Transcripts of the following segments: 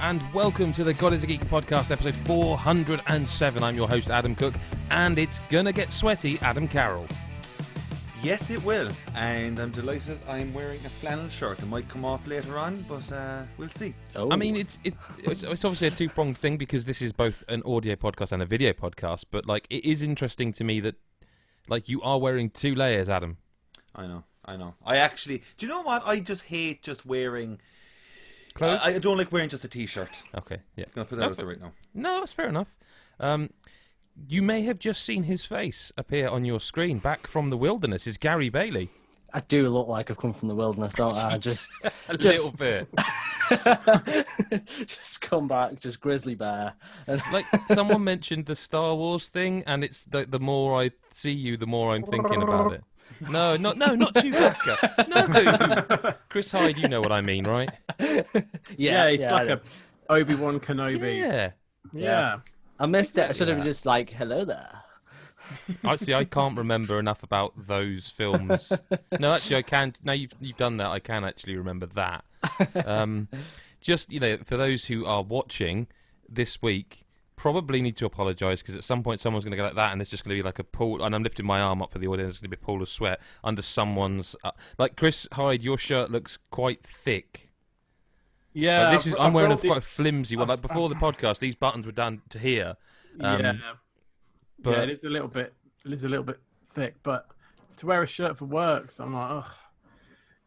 and welcome to the God is a Geek podcast, episode 407. I'm your host, Adam Cook, and it's gonna get sweaty, Adam Carroll. Yes, it will, and I'm delighted I'm wearing a flannel shirt. It might come off later on, but we'll see. Oh. I mean, it's obviously a two-pronged thing because this is both an audio podcast and a video podcast, but, like, it is interesting to me that, like, you are wearing two layers, Adam. I know. I actually... Do you know what? I just hate just wearing... Clothes? I don't like wearing just a t-shirt. Okay, yeah. I'm going to put that out there right now. No, that's fair enough. You may have just seen his face appear on your screen. Back from the wilderness is Gary Bailey. I do look like I've come from the wilderness, don't I? Just little bit. Just come back, just grizzly bear. Like, someone mentioned the Star Wars thing, and it's the more I see you, the more I'm thinking about it. No, not Chewbacca. No, Chris Hyde, you know what I mean, right? Yeah, he's like a Obi-Wan Kenobi. Yeah. I missed it. I should have just like, hello there. I can't remember enough about those films. No, actually, I can. Now you've done that, I can actually remember that. Just, for those who are watching this week, probably need to apologise because at some point someone's going to go like that, and it's just going to be like a pool. And I'm lifting my arm up for the audience. It's going to be a pool of sweat under someone's. Like Chris Hyde, your shirt looks quite thick. Yeah, like I'm wearing quite a flimsy one. Like before the podcast, these buttons were down to here. But it is a little bit thick. But to wear a shirt for work, so I'm like, ugh.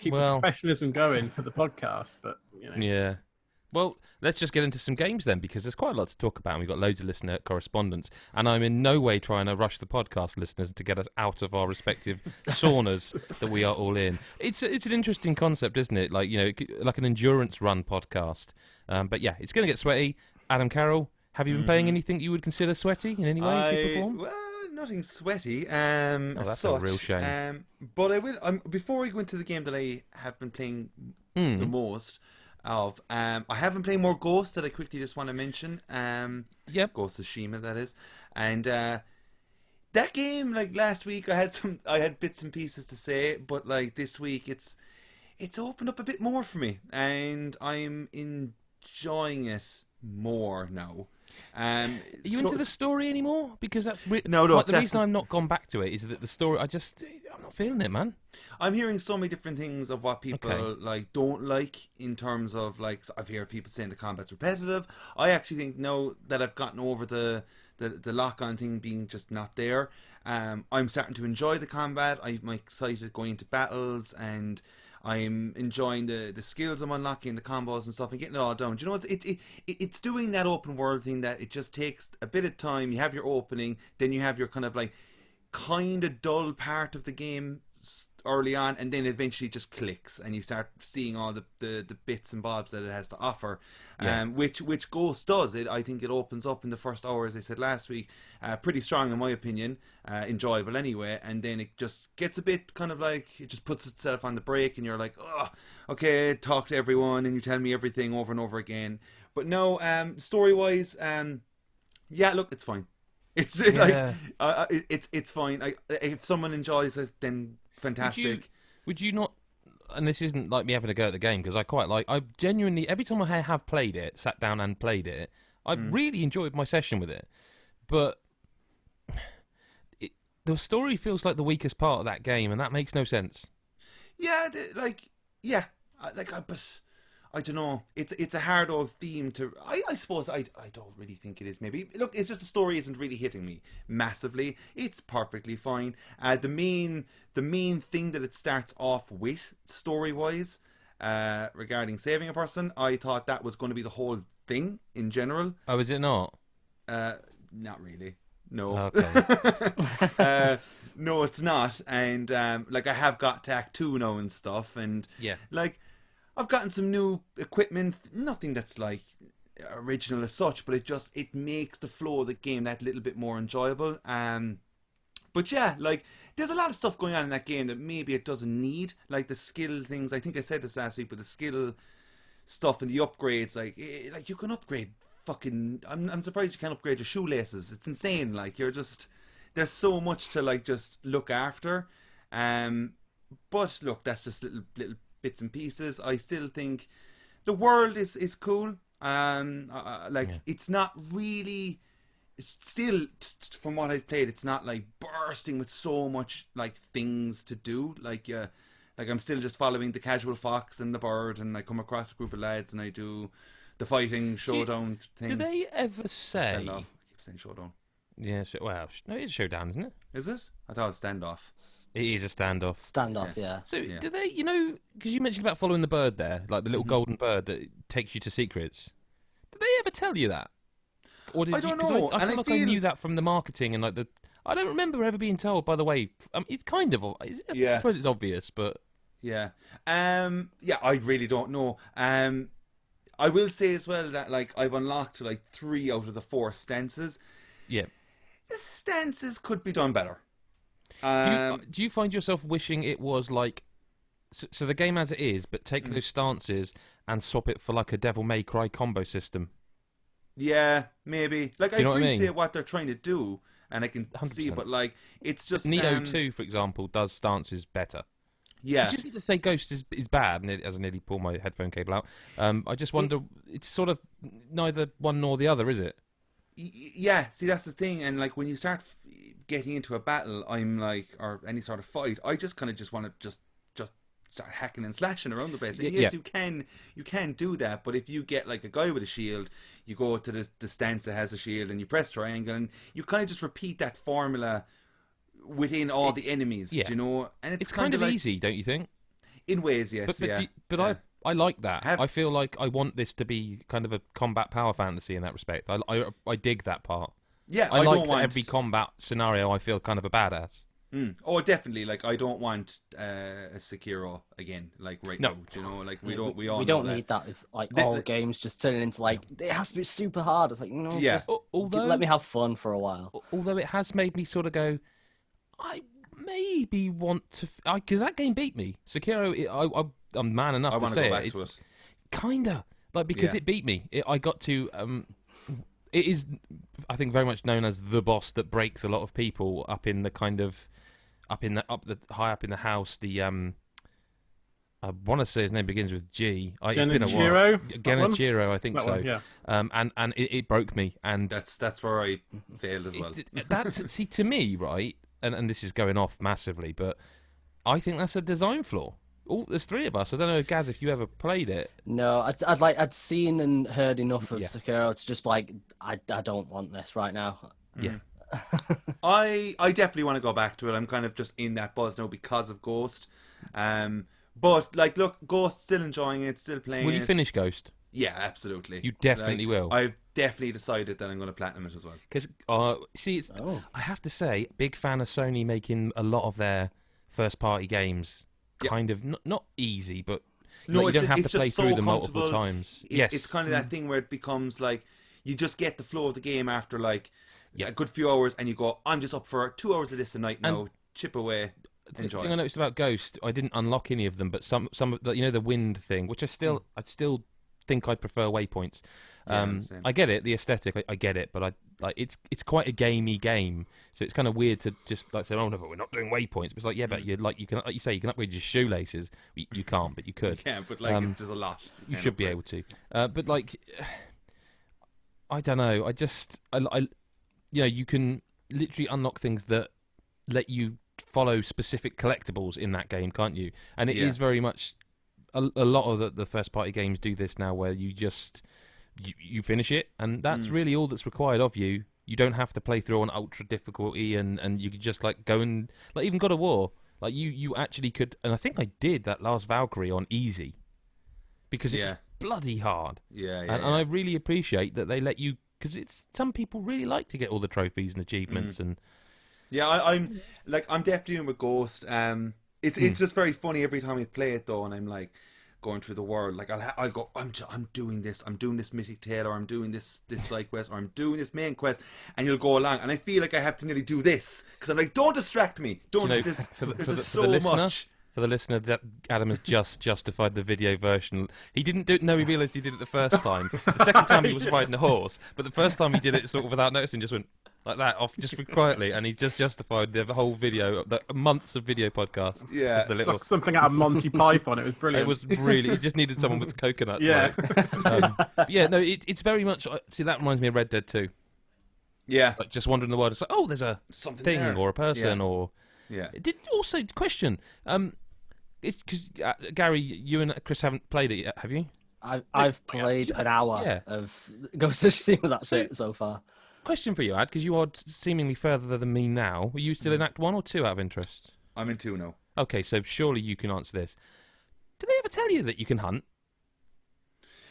Keep the professionalism going for the podcast, but Yeah. Well, let's just get into some games then, because there's quite a lot to talk about, and we've got loads of listener correspondence, and I'm in no way trying to rush the podcast listeners to get us out of our respective saunas that we are all in. It's an interesting concept, isn't it? Like, like an endurance run podcast. But yeah, it's going to get sweaty. Adam Carroll, have you been playing anything you would consider sweaty in any way? Well, nothing sweaty. That's a real shame. But I will. Before we go into the game that I have been playing the most of, I have been playing more Ghost that I quickly just want to mention. Ghost of Tsushima, that is, and that game. Like last week, I had bits and pieces to say, but like this week, it's opened up a bit more for me, and I'm enjoying it more now. Are you into the story anymore? Because that's no. Like, the reason I've not gone back to it is that the story. I'm not feeling it, man. I'm hearing so many different things of what people don't like in terms of like. I've heard people saying the combat's repetitive. I actually think now that I've gotten over the lock-on thing being just not there, I'm starting to enjoy the combat. I'm excited going into battles, and I'm enjoying the skills I'm unlocking, the combos and stuff, and getting it all done. Do you know, it's doing that open world thing that it just takes a bit of time. You have your opening, then you have your kind of dull part of the game early on, and then eventually it just clicks, and you start seeing all the bits and bobs that it has to offer. Which Ghost does. I think it opens up in the first hour, as I said last week, pretty strong in my opinion, enjoyable anyway, and then it just gets a bit kind of like, it just puts itself on the break, and you're like, oh, okay, talk to everyone, and you tell me everything over and over again. But no, story-wise, look, it's fine. It's it's fine. If someone enjoys it, then fantastic. Would you not? And this isn't like me having a go at the game, because I genuinely, every time I have played it, sat down and played it, I really enjoyed my session with it. But the story feels like the weakest part of that game, and that makes no sense. I don't know. It's a hard old theme to. I suppose I don't really think it is. Maybe look, it's just the story isn't really hitting me massively. It's perfectly fine. The main thing that it starts off with story wise, regarding saving a person, I thought that was going to be the whole thing in general. Oh, is it not? Not really. No. Okay. No, it's not. And I have got to Act 2 now and stuff, and I've gotten some new equipment, nothing that's like original as such, but it makes the flow of the game that little bit more enjoyable. But yeah, there's a lot of stuff going on in that game that maybe it doesn't need, like the skill things. I think I said this last week, but the skill stuff and the upgrades, like you can upgrade fucking. I'm surprised you can't upgrade your shoelaces. It's insane. There's so much to just look after. But look, that's just little bits and pieces. I still think the world is cool. It's not really. It's still, from what I've played, it's not like bursting with so much like things to do. Like I'm still just following the casual fox and the bird, and I come across a group of lads and I do the fighting showdown thing. Do they ever say? Standoff. I keep saying showdown. Yeah, well, no, it is a showdown, isn't it? Is it? I thought it was standoff. It is a standoff. Standoff, yeah. So do they? Because you mentioned about following the bird there, like the little golden bird that takes you to secrets. Did they ever tell you that? Or did I don't know. I feel like I knew that from the marketing and like the. I don't remember ever being told. By the way, it's kind of. I suppose it's obvious, but. Yeah. I really don't know. I will say as well that like I've unlocked like 3 out of the 4 stances. Yeah. The stances could be done better. Do you find yourself wishing it was like so the game as it is, but take those stances and swap it for like a Devil May Cry combo system? Yeah, maybe. Like, I appreciate what they're trying to do, and I can 100%. see, but like, it's just Neo 2, for example, does stances better. Yeah. You just need to say Ghost is bad, and as I nearly pull my headphone cable out. I just wonder, it's sort of neither one nor the other, is it? Yeah, see, that's the thing, and like when you start getting into a battle, I'm like, or any sort of fight, I just kind of just want to just start hacking and slashing around the place. And yes, you can do that, but if you get like a guy with a shield, you go to the stance that has a shield and you press triangle, and you kind of just repeat that formula within all the enemies, you know? And it's kind of like, easy, don't you think? In ways, yes. But I like that. I feel like I want this to be kind of a combat power fantasy in that respect. I dig that part. Yeah, I like that every combat scenario I feel kind of a badass. Oh, definitely. Like, I don't want a Sekiro again. Like now, you know. Like we don't need that with like all games just turning into like it has to be super hard. It's like just let me have fun for a while. Although it has made me sort of go, I maybe want to because that game beat me. Sekiro, I'm man enough to say go back to it. Kinda like because it beat me. I got to. It is, I think, very much known as the boss that breaks a lot of people up in the kind of high up in the house. The I want to say his name begins with G. It's been a while. Genichiro, I think that so. One, yeah. And it broke me, and that's where I failed as well. See, to me, right, and this is going off massively, but I think that's a design flaw. Oh, there's 3 of us. I don't know, Gaz, if you ever played it. No, I'd seen and heard enough of Sekiro to just like I don't want this right now. Yeah. I definitely want to go back to it. I'm kind of just in that buzz now because of Ghost. But like, look, Ghost, still enjoying it, still playing. Will you finish Ghost? Yeah, absolutely. You definitely will. I've definitely decided that I'm going to platinum it as well. Because I have to say, big fan of Sony making a lot of their first-party games kind of not easy, but you don't have to play through them multiple times. It's kind of that thing where it becomes like you just get the flow of the game after like a good few hours, and you go, I'm just up for 2 hours of this a night now. Chip away. The thing I noticed about Ghost, I didn't unlock any of them, but some of the the wind thing, which I still think I'd prefer waypoints. I get it, the aesthetic, I get it, but it's quite a gamey game, so it's kind of weird to just like say, oh no, but we're not doing waypoints. But it's like, yeah, but you can, like you say, you can upgrade your shoelaces. You can't, but you could. Yeah, but like it's just a lot. You should be able to, but like, I don't know. You can literally unlock things that let you follow specific collectibles in that game, can't you? And it is very much a lot of the first party games do this now, where you just you finish it, and that's really all that's required of you. You don't have to play through on ultra difficulty, and you could just like go and like even God of War, like you actually could, and I think I did that last Valkyrie on easy because it's bloody hard. And I really appreciate that they let you, because it's some people really like to get all the trophies and achievements and. Yeah, I'm definitely in with Ghost. It's just very funny every time I play it though, and I'm like going through the world. Like I'll go, I'm doing this mythic tale, or I'm doing this side quest, or I'm doing this main quest, and you'll go along, and I feel like I have to nearly do this because I'm like, don't distract me, don't do this. There's so much. For the listener, that Adam has just justified the video version. He didn't do it. No, he realised he did it the first time. The second time he was riding a horse, but the first time he did it sort of without noticing, just went. like that off just quietly, and he's just justified the whole video, the months of video podcast. Yeah, just the little... like something out of Monty Python. It was brilliant. It was really. He just needed someone with coconuts. Yeah, yeah. No, it's very much. See, that reminds me of Red Dead 2. Yeah, like just wandering the world. It's like, oh, there's a something thing there. or a person or. Yeah. Did also question. It's because Gary, you and Chris haven't played it yet, have you? I've played an hour of Ghost of Tsushima. That's it so far. Question for you, Ad, because you are seemingly further than me now. Are you still in Act 1 or 2 out of interest? I'm in 2 now. Okay, so surely you can answer this. Did they ever tell you that you can hunt?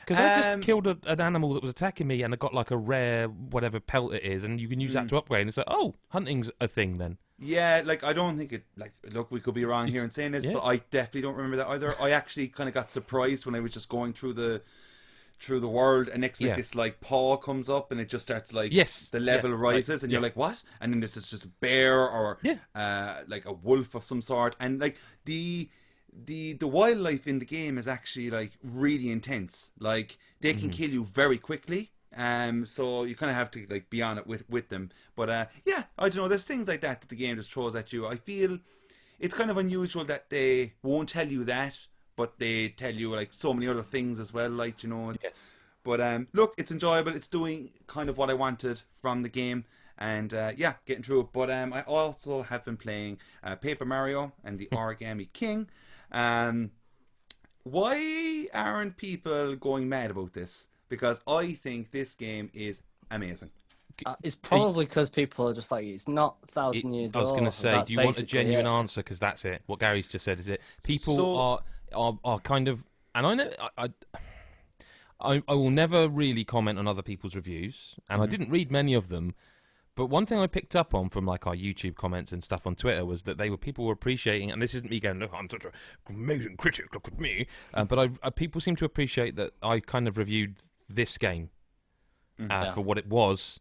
Because I just killed an animal that was attacking me, and I got like a rare whatever pelt it is, and you can use that to upgrade. And it's like, oh, hunting's a thing then. Yeah, like I don't think it. Like, look, we could be wrong here in saying this, but I definitely don't remember that either. I actually kind of got surprised when I was just going through the world, and next week this like paw comes up, and it just starts like the level rises, and you're like, what? And then this is just a bear or like a wolf of some sort, and like the wildlife in the game is actually like really intense. Like they can kill you very quickly. So you kind of have to like be on it with them. But yeah, I don't know. There's things like that the game just throws at you. I feel it's kind of unusual that they won't tell you that, but they tell you like so many other things as well. Like, you know, it's. But look, it's enjoyable. It's doing kind of what I wanted from the game, and yeah, getting through it. But I also have been playing Paper Mario and the Origami King. Why aren't people going mad about this? Because I think this game is amazing. It's probably because people are just like, it's not 1,000 Year Door. I was going to say, do you want a genuine answer? Because that's it. What Gary's just said is it. People are kind of, and I know I will never really comment on other people's reviews, and I didn't read many of them. But one thing I picked up on from like our YouTube comments and stuff on Twitter was that people were appreciating, and this isn't me going, look, I'm such an amazing critic, look at me. But people seem to appreciate that I kind of reviewed this game for what it was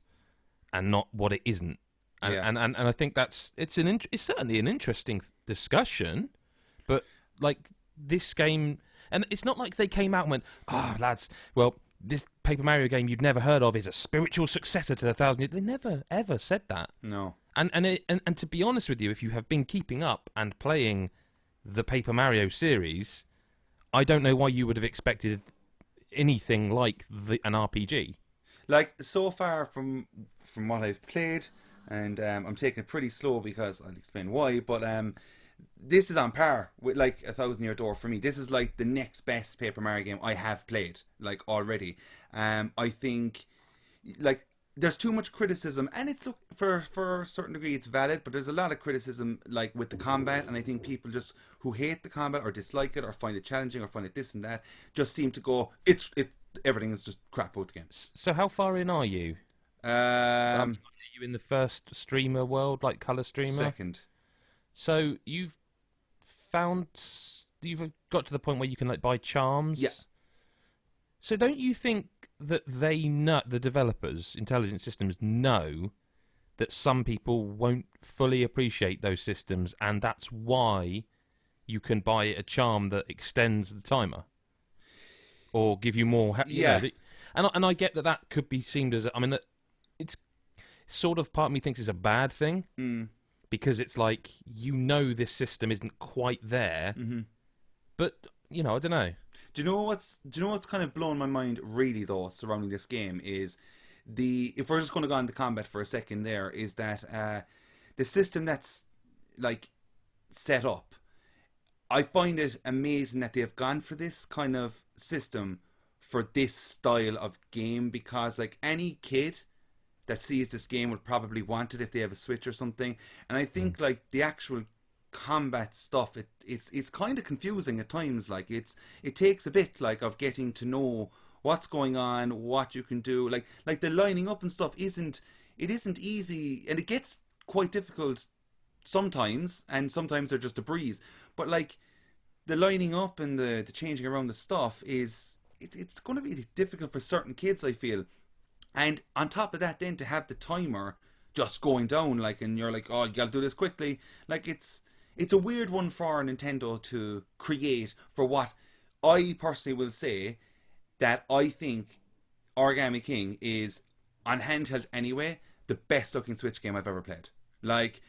and not what it isn't. And I think it's certainly an interesting discussion, but like this game, and it's not like they came out and went, lads, well, this Paper Mario game you'd never heard of is a spiritual successor to the 1,000 Years. They never ever said that. No. And to be honest with you, if you have been keeping up and playing the Paper Mario series, I don't know why you would have expected anything like an RPG. Like, so far from what I've played, and I'm taking it pretty slow because I'll explain why, but this is on par with like 1,000 Year Door for me. This is like the next best Paper Mario game I have played, like, already. I think like there's too much criticism, and it's, look, for a certain degree it's valid, but there's a lot of criticism like with the combat, and I think people just who hate the combat or dislike it or find it challenging or find it this and that just seem to go, everything is just crap out the game. So how far in are you? Are you in the first streamer world, like colour streamer? Second. So you've got to the point where you can like buy charms? Yeah. So don't you think that the developers, Intelligent Systems, know that some people won't fully appreciate those systems, and that's why you can buy a charm that extends the timer? Or give you more... And I get that could be seen as... I mean, it's sort of... Part of me thinks it's a bad thing. Because it's like, this system isn't quite there. But, I don't know. Do you know what's kind of blown my mind really, though, surrounding this game is if we're just going to go on to combat for a second there, is that the system that's like set up, I find it amazing that they've gone for this kind of system for this style of game, because like any kid that sees this game would probably want it if they have a Switch or something. And I think like the actual combat stuff, it's kind of confusing at times. Like it takes a bit like of getting to know what's going on, what you can do. Like the lining up and stuff isn't easy, and it gets quite difficult sometimes, and sometimes they're just a breeze. But like the lining up and the changing around the stuff it's going to be difficult for certain kids, I feel. And on top of that, then to have the timer just going down, like, and you're like, oh, you gotta do this quickly. Like, it's a weird one for Nintendo to create for what I personally will say that I think Origami King is on handheld anyway, the best looking Switch game I've ever played. Like,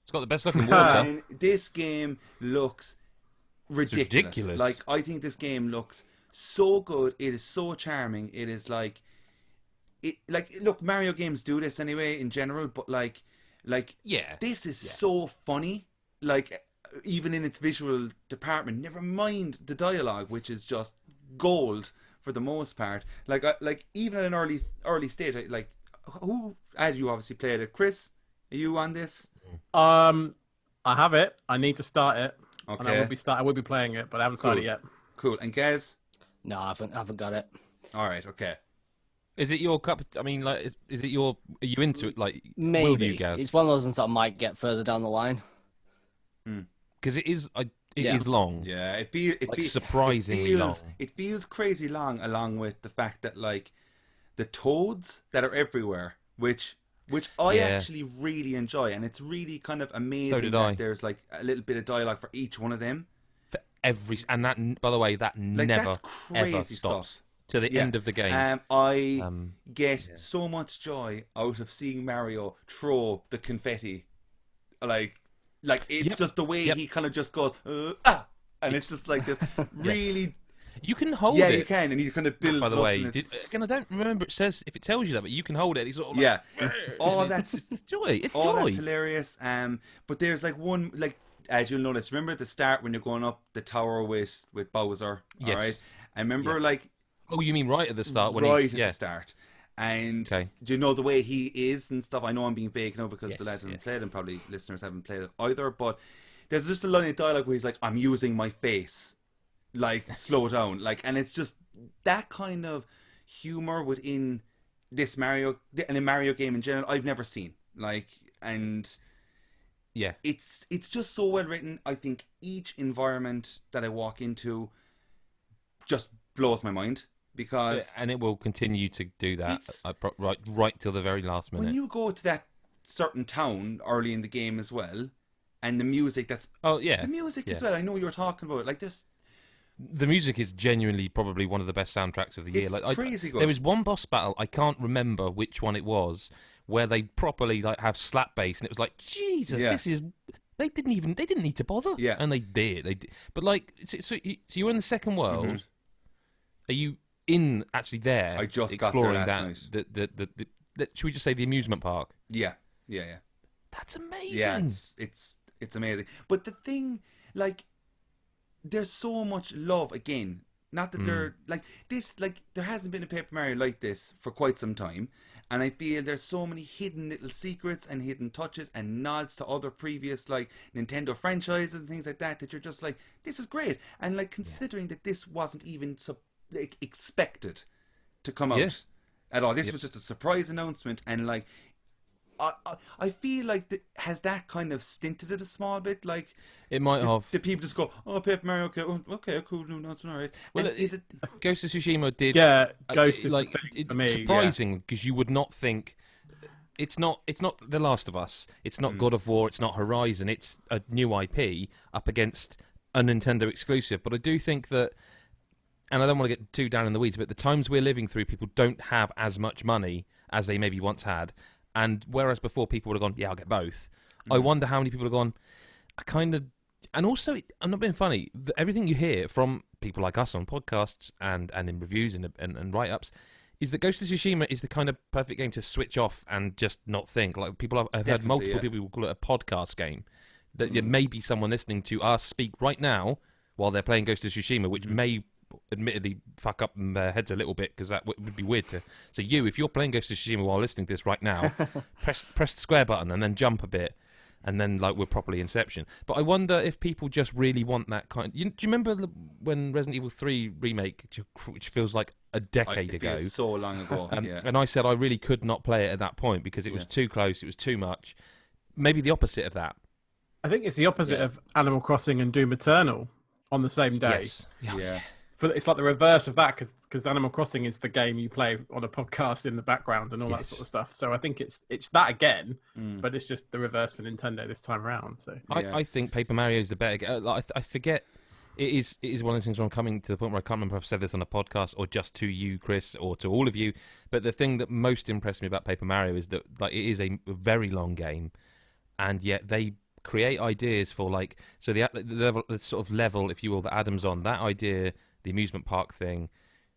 it's got the best looking water. And this game looks ridiculous. Like, I think this game looks so good. It is so charming. It is like, look, Mario games do this anyway in general, but like this is so funny. Like, even in its visual department, never mind the dialogue, which is just gold for the most part. Like even at an early stage, who had you obviously played it? Chris, are you on this? I have it. I need to start it. Okay. And I will be playing it, but I haven't started it yet. Cool. And Gaz? No, I haven't got it. All right. Okay. Is it your cup? I mean, like, is it your? Are you into it? Like, maybe. Will you, Gaz? It's one of those ones that I might get further down the line. Because it is. It is long. Yeah, it feels surprisingly long. It feels crazy long, along with the fact that like the toads that are everywhere, which I actually really enjoy, and it's really kind of amazing that there's like a little bit of dialogue for each one of them. For and that, by the way, that like, never that's crazy ever stops to the end of the game. I get so much joy out of seeing Mario throw the confetti, like it's just the way he kind of just goes and it's just like this really. You can hold it. Yeah, you can, and you kind of build. By the way, again, I don't remember it says if it tells you that, but you can hold it. It's sort of like, it's joy. It's joy. That's hilarious. But there's like one as you'll notice. Remember at the start when you're going up the tower with Bowser. Yes. All right. I remember like. Oh, you mean right at the start when at the start. And do you know the way he is and stuff? I know I'm being vague now because the lads haven't played and probably listeners haven't played it either. But there's just a line of dialogue where he's like, "I'm using my face, like slow down," like, and it's just that kind of humor within this Mario and a Mario game in general. I've never seen it's just so well written. I think each environment that I walk into just blows my mind. And it will continue to do that right till the very last minute. When you go to that certain town early in the game as well, and the music the music as well. I know you're talking about like this. The music is genuinely probably one of the best soundtracks of the year. It's crazy good. There was one boss battle, I can't remember which one it was, where they properly have slap bass, and it was like, Jesus, this is. They didn't need to bother. Yeah, and they did. But so you're in the second world. Mm-hmm. Are you in actually there? I just exploring got there last night. Should we just say the amusement park? Yeah. That's amazing. Yeah, it's amazing. But the thing, like, there's so much love again. Not that they're like this. Like, there hasn't been a Paper Mario like this for quite some time, and I feel there's so many hidden little secrets and hidden touches and nods to other previous like Nintendo franchises and things like that you're just like, this is great. And like considering that this wasn't even expected to come out at all. This was just a surprise announcement, and like I feel like has that kind of stinted it a small bit. Like it might have. Did people just go, "Oh, Paper Mario, okay, cool, no, that's all right." Well, is it Ghost of Tsushima did? Yeah, Ghost is like for me. Surprising because you would not think. It's not The Last of Us. It's not God of War. It's not Horizon. It's a new IP up against a Nintendo exclusive. But I do think that. And I don't want to get too down in the weeds, but the times we're living through, people don't have as much money as they maybe once had. And whereas before people would have gone, yeah, I'll get both. I wonder how many people have gone, I kind of... And also, I'm not being funny, everything you hear from people like us on podcasts and in reviews and write-ups is that Ghost of Tsushima is the kind of perfect game to switch off and just not think. Like people I've heard multiple people will call it a podcast game. That there may be someone listening to us speak right now while they're playing Ghost of Tsushima, which may... admittedly fuck up their heads a little bit because that would be weird to. So if you're playing Ghost of Tsushima while listening to this right now, press the square button and then jump a bit, and then we're properly Inception. But I wonder if people just really want that kind. Do you remember when Resident Evil 3 remake, which feels like a decade ago, feels so long ago, and I said I really could not play it at that point because it was too close, it was too much. Maybe the opposite of that. I think it's the opposite of Animal Crossing and Doom Eternal on the same day. Yes. Yeah. It's like the reverse of that because Animal Crossing is the game you play on a podcast in the background and all that sort of stuff. So I think it's that again, but it's just the reverse for Nintendo this time around. So I think Paper Mario is the better game. I forget It is one of those things where I'm coming to the point where I can't remember if I've said this on a podcast or just to you, Chris, or to all of you. But the thing that most impressed me about Paper Mario is that like it is a very long game, and yet they create ideas for like the sort of level, if you will, that Adam's on. That idea, the amusement park thing,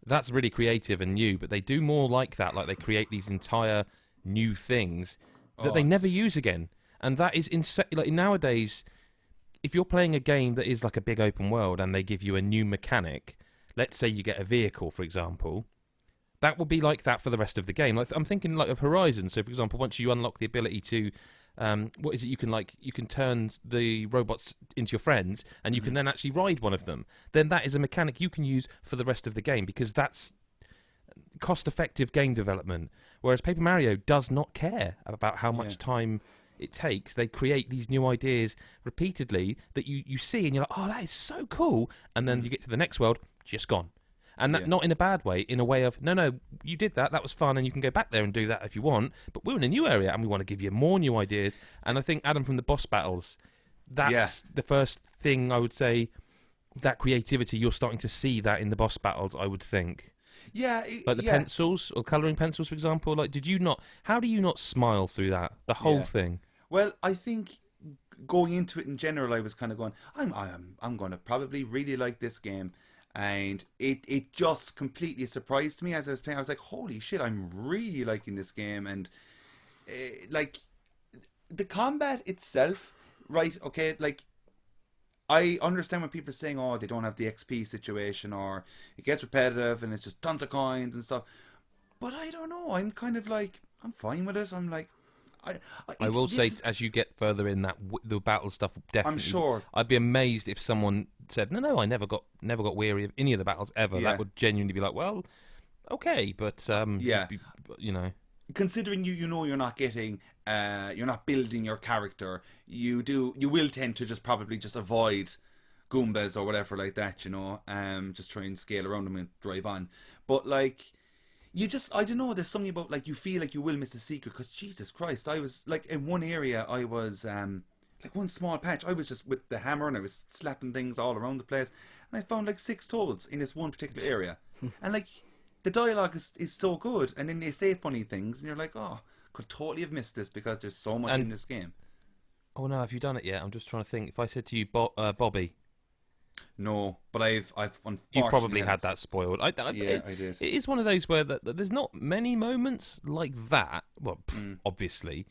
that's really creative and new. But they do more like that. Like they create these entire new things that they never use again, and that is insane. Like nowadays, if you're playing a game that is like a big open world and they give you a new mechanic, let's say you get a vehicle, for example, that will be like that for the rest of the game. Like I'm thinking like of Horizon. So, for example, once you unlock the ability to, what is it? You can turn the robots into your friends, and you can then actually ride one of them. Then that is a mechanic you can use for the rest of the game because that's cost-effective game development. Whereas Paper Mario does not care about how much time it takes. They create these new ideas repeatedly that you see and you're like, oh, that is so cool, and then you get to the next world, just gone. And that not in a bad way, in a way of no, you did that was fun, and you can go back there and do that if you want, but we're in a new area and we want to give you more new ideas. And I think, Adam, from the boss battles, that's the first thing I would say, that creativity, you're starting to see that in the boss battles, I would think. Yeah, like the pencils or colouring pencils, for example. Like, how do you not smile through that? The whole thing. Well, I think going into it in general, I was kind of going, I'm going to probably really like this game, and it just completely surprised me as I was playing. I was like, holy shit, I'm really liking this game, and like the combat itself, right? Okay, like I understand when people are saying, oh, they don't have the XP situation, or it gets repetitive and it's just tons of coins and stuff. But I don't know. I'm kind of like, I'm fine with it. I'm like, I will say, as you get further in that, the battle stuff, definitely. I'm sure. I'd be amazed if someone said, no, I never got weary of any of the battles ever. Yeah. That would genuinely be like, well, okay, but you know. Considering you know you're not getting, you're not building your character, you will tend to probably avoid Goombas or whatever like that, you know, just try and scale around them and drive on. But like, I don't know, there's something about like you feel like you will miss a secret, because Jesus Christ, I was like in one area, I was like one small patch, I was just with the hammer and I was slapping things all around the place, and I found like 6 toads in this one particular area, and like, the dialogue is so good, and then they say funny things, and you're like, oh, could totally have missed this because there's so much in this game. Oh no, have you done it yet? I'm just trying to think. If I said to you, Bobby. No, but I've unfortunately... You've probably had that spoiled. I did. It is one of those where there's not many moments like that. Well, obviously.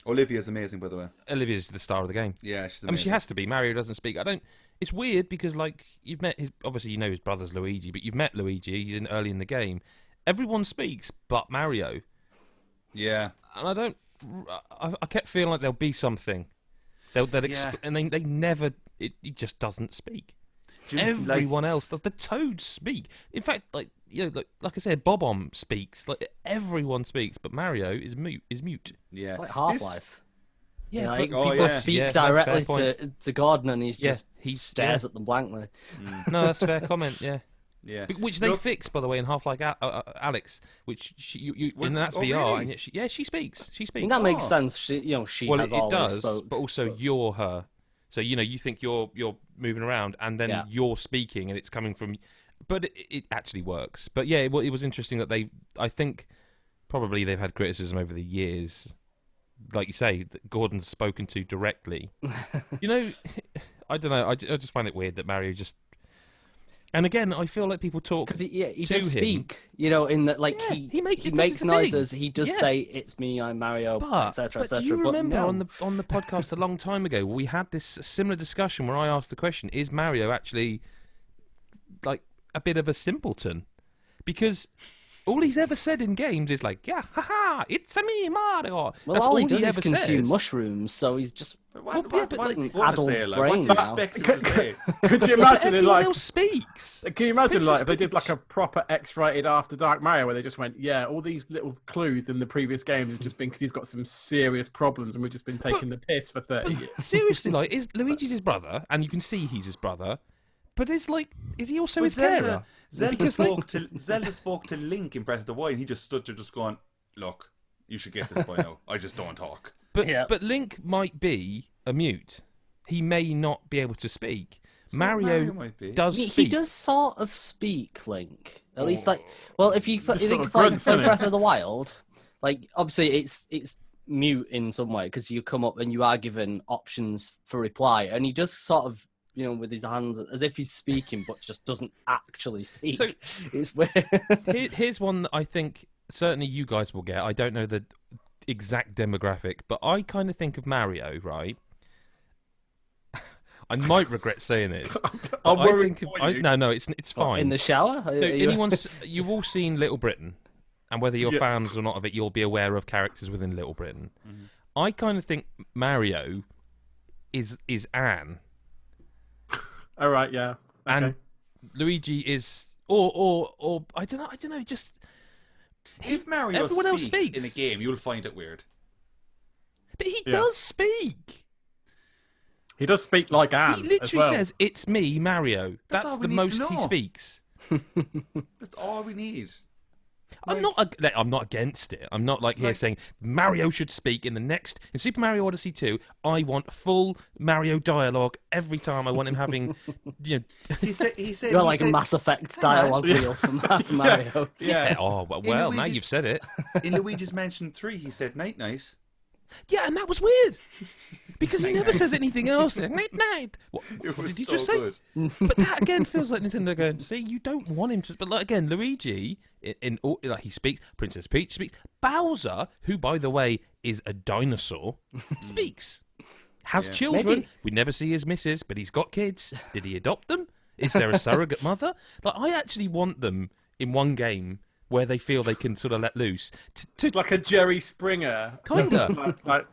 Olivia's amazing, by the way. Olivia's the star of the game. Yeah, she's amazing. I mean, she has to be. Mario doesn't speak. It's weird because, like, you've met obviously you know his brother's Luigi, but you've met Luigi. He's early in the game. Everyone speaks but Mario. Yeah. And I kept feeling like there'll be something. And they never. He just doesn't speak. Everyone else does. The Toads speak. In fact, like I said, Bob-omb speaks. Like everyone speaks, but Mario is mute. Yeah, it's like Half-Life. Yeah, like, people speak directly to Gordon, and he stares at them blankly. No, that's a fair comment. Yeah. Yeah, which they fixed, by the way, in Half-Life Alex, which and that's VR, really? And yet she speaks. She speaks. And that makes sense. She has always spoke, but also you're her. So you think you're moving around, and then you're speaking, and it's coming from. But it actually works. But yeah, it was interesting that I think probably they've had criticism over the years, like you say, that Gordon's spoken to directly. I don't know. I just find it weird that Mario just. And again, I feel like people talk because he does speak, in that he makes noises. He does say, "It's me, I'm Mario," etc., etc. Do you remember on the podcast a long time ago, we had this similar discussion where I asked the question: is Mario actually like a bit of a simpleton? Because all he's ever said in games is like, "Yeah, haha, it's me, Mario." Well, all he does is consume mushrooms, so he's just what does he adult say? Like, brain. What do you expect him to say? Could you imagine everyone else speaks? Can you imagine if they did like a proper X-rated After Dark Mario where they just went, all these little clues in the previous games have just been because he's got some serious problems and we've just been taking the piss for 30 years. Seriously, like, Luigi's his brother, and you can see he's his brother. But is he also his carer? Zelda spoke to Link in Breath of the Wild, and he just stood there just going, look, you should get this by now. I just don't talk. But Link might be a mute. He may not be able to speak. Mario might be. does speak. He does sort of speak, Link. At least, like, well, if you think of grunts, like doesn't Breath of the Wild, like obviously it's mute in some way because you come up and you are given options for reply, and he just sort of, you know, with his hands as if he's speaking, but just doesn't actually speak. So it's weird. Here's one that I think certainly you guys will get. I don't know the exact demographic, but I kind of think of Mario, right? I might regret saying this. I'm worried No, it's fine. In the shower? You've all seen Little Britain, and whether you're fans or not of it, you'll be aware of characters within Little Britain. Mm-hmm. I kind of think Mario is Anne. All right, yeah. Okay. And Luigi is or I don't know, just if Mario everyone else speaks in a game, you'll find it weird. But he does speak. He does speak like Anne. He literally says, "It's me, Mario." That's the most he speaks. That's all we need. I'm not against it. I'm not here saying Mario should speak in Super Mario Odyssey 2. I want full Mario dialogue every time. I want him having, you know. He said you're like a Mass Effect dialogue wheel from Mario. Yeah. Oh well, now you've said it. In Luigi's Mansion 3, he said night night. Yeah, and that was weird because he never says anything else. Night night. What did he just say? But that again feels like Nintendo going, see, you don't want him to. But again, Luigi, he speaks. Princess Peach speaks. Bowser, who by the way is a dinosaur, speaks. Has children. Maybe. We never see his missus, but he's got kids. Did he adopt them? Is there a surrogate mother? I actually want them in one game where they feel they can sort of let loose. It's like a Jerry Springer. Kinda. like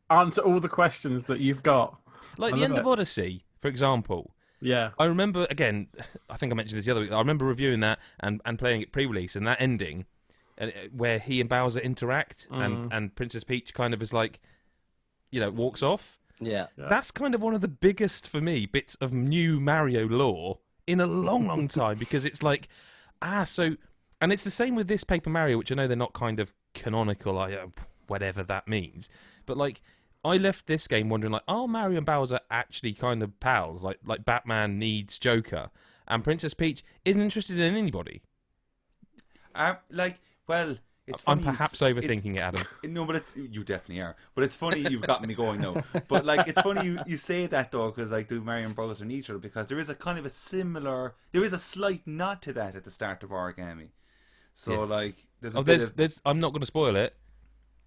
answer all the questions that you've got. Like the end of Odyssey, for example. Yeah. I remember, again, I think I mentioned this the other week, I remember reviewing that and playing it pre-release, and that ending, where he and Bowser interact, and Princess Peach kind of is like, you know, walks off. Yeah. That's kind of one of the biggest, for me, bits of new Mario lore in a long, long time, because it's like, and it's the same with this Paper Mario, which I know they're not kind of canonical, whatever that means. But I left this game wondering, are Mario and Bowser actually kind of pals? Like Batman needs Joker, and Princess Peach isn't interested in anybody. It's I'm funny perhaps overthinking it, Adam. No, but you definitely are. But it's funny you've gotten me going now. But it's funny you say that though, because do Mario and Bowser need each other? Because there is a kind of there is a slight nod to that at the start of Origami. So there's I'm not going to spoil it.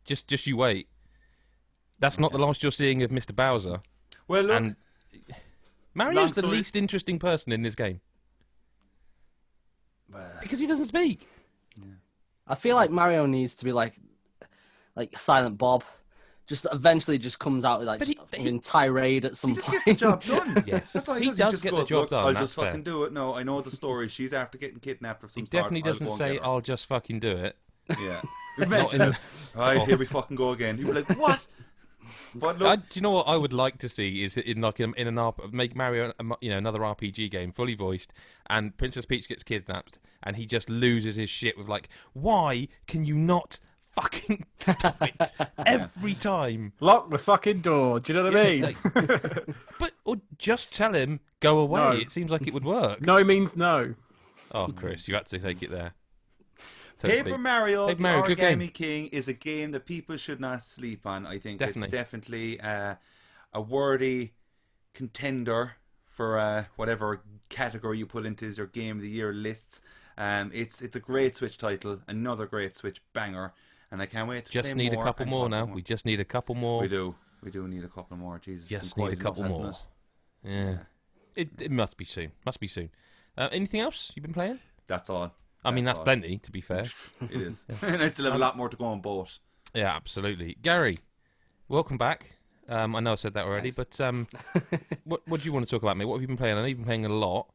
Just you wait. That's not the last you're seeing of Mr. Bowser. Well, look, and Mario's the least interesting person in this game because he doesn't speak. Yeah. I feel like Mario needs to be like Silent Bob. Just eventually just comes out with a tirade at some point. He just gets the job done. Yes. That's all he does get the job done. I'll just fucking do it. No, I know the story. She's after getting kidnapped of some sort. He definitely doesn't say, I'll just fucking do it. Yeah. Imagine it. Right, here we fucking go again. He'd be like, what? But look, do you know what I would like to see is make Mario another RPG game fully voiced, and Princess Peach gets kidnapped, and he just loses his shit with why can you not fucking stop it every time? Lock the fucking door. Do you know what I mean? Or just tell him go away. No. It seems like it would work. No means no. Oh, Chris, you had to take it there. Paper Mario, the Origami King is a game that people should not sleep on. I think Definitely. It's definitely a worthy contender for whatever category you put into your Game of the Year lists. It's a great Switch title, another great Switch banger, and I can't wait to just play need more a couple more now. We just need a couple more. We do need a couple more. Jesus, just need a couple more. Yeah. It must be soon. Anything else you've been playing? That's all. I mean, that's plenty, to be fair. It is. And I still have a lot more to go on both. Yeah, absolutely. Gary, welcome back. I know I said that already, but what do you want to talk about, mate? What have you been playing? I know you've been playing a lot.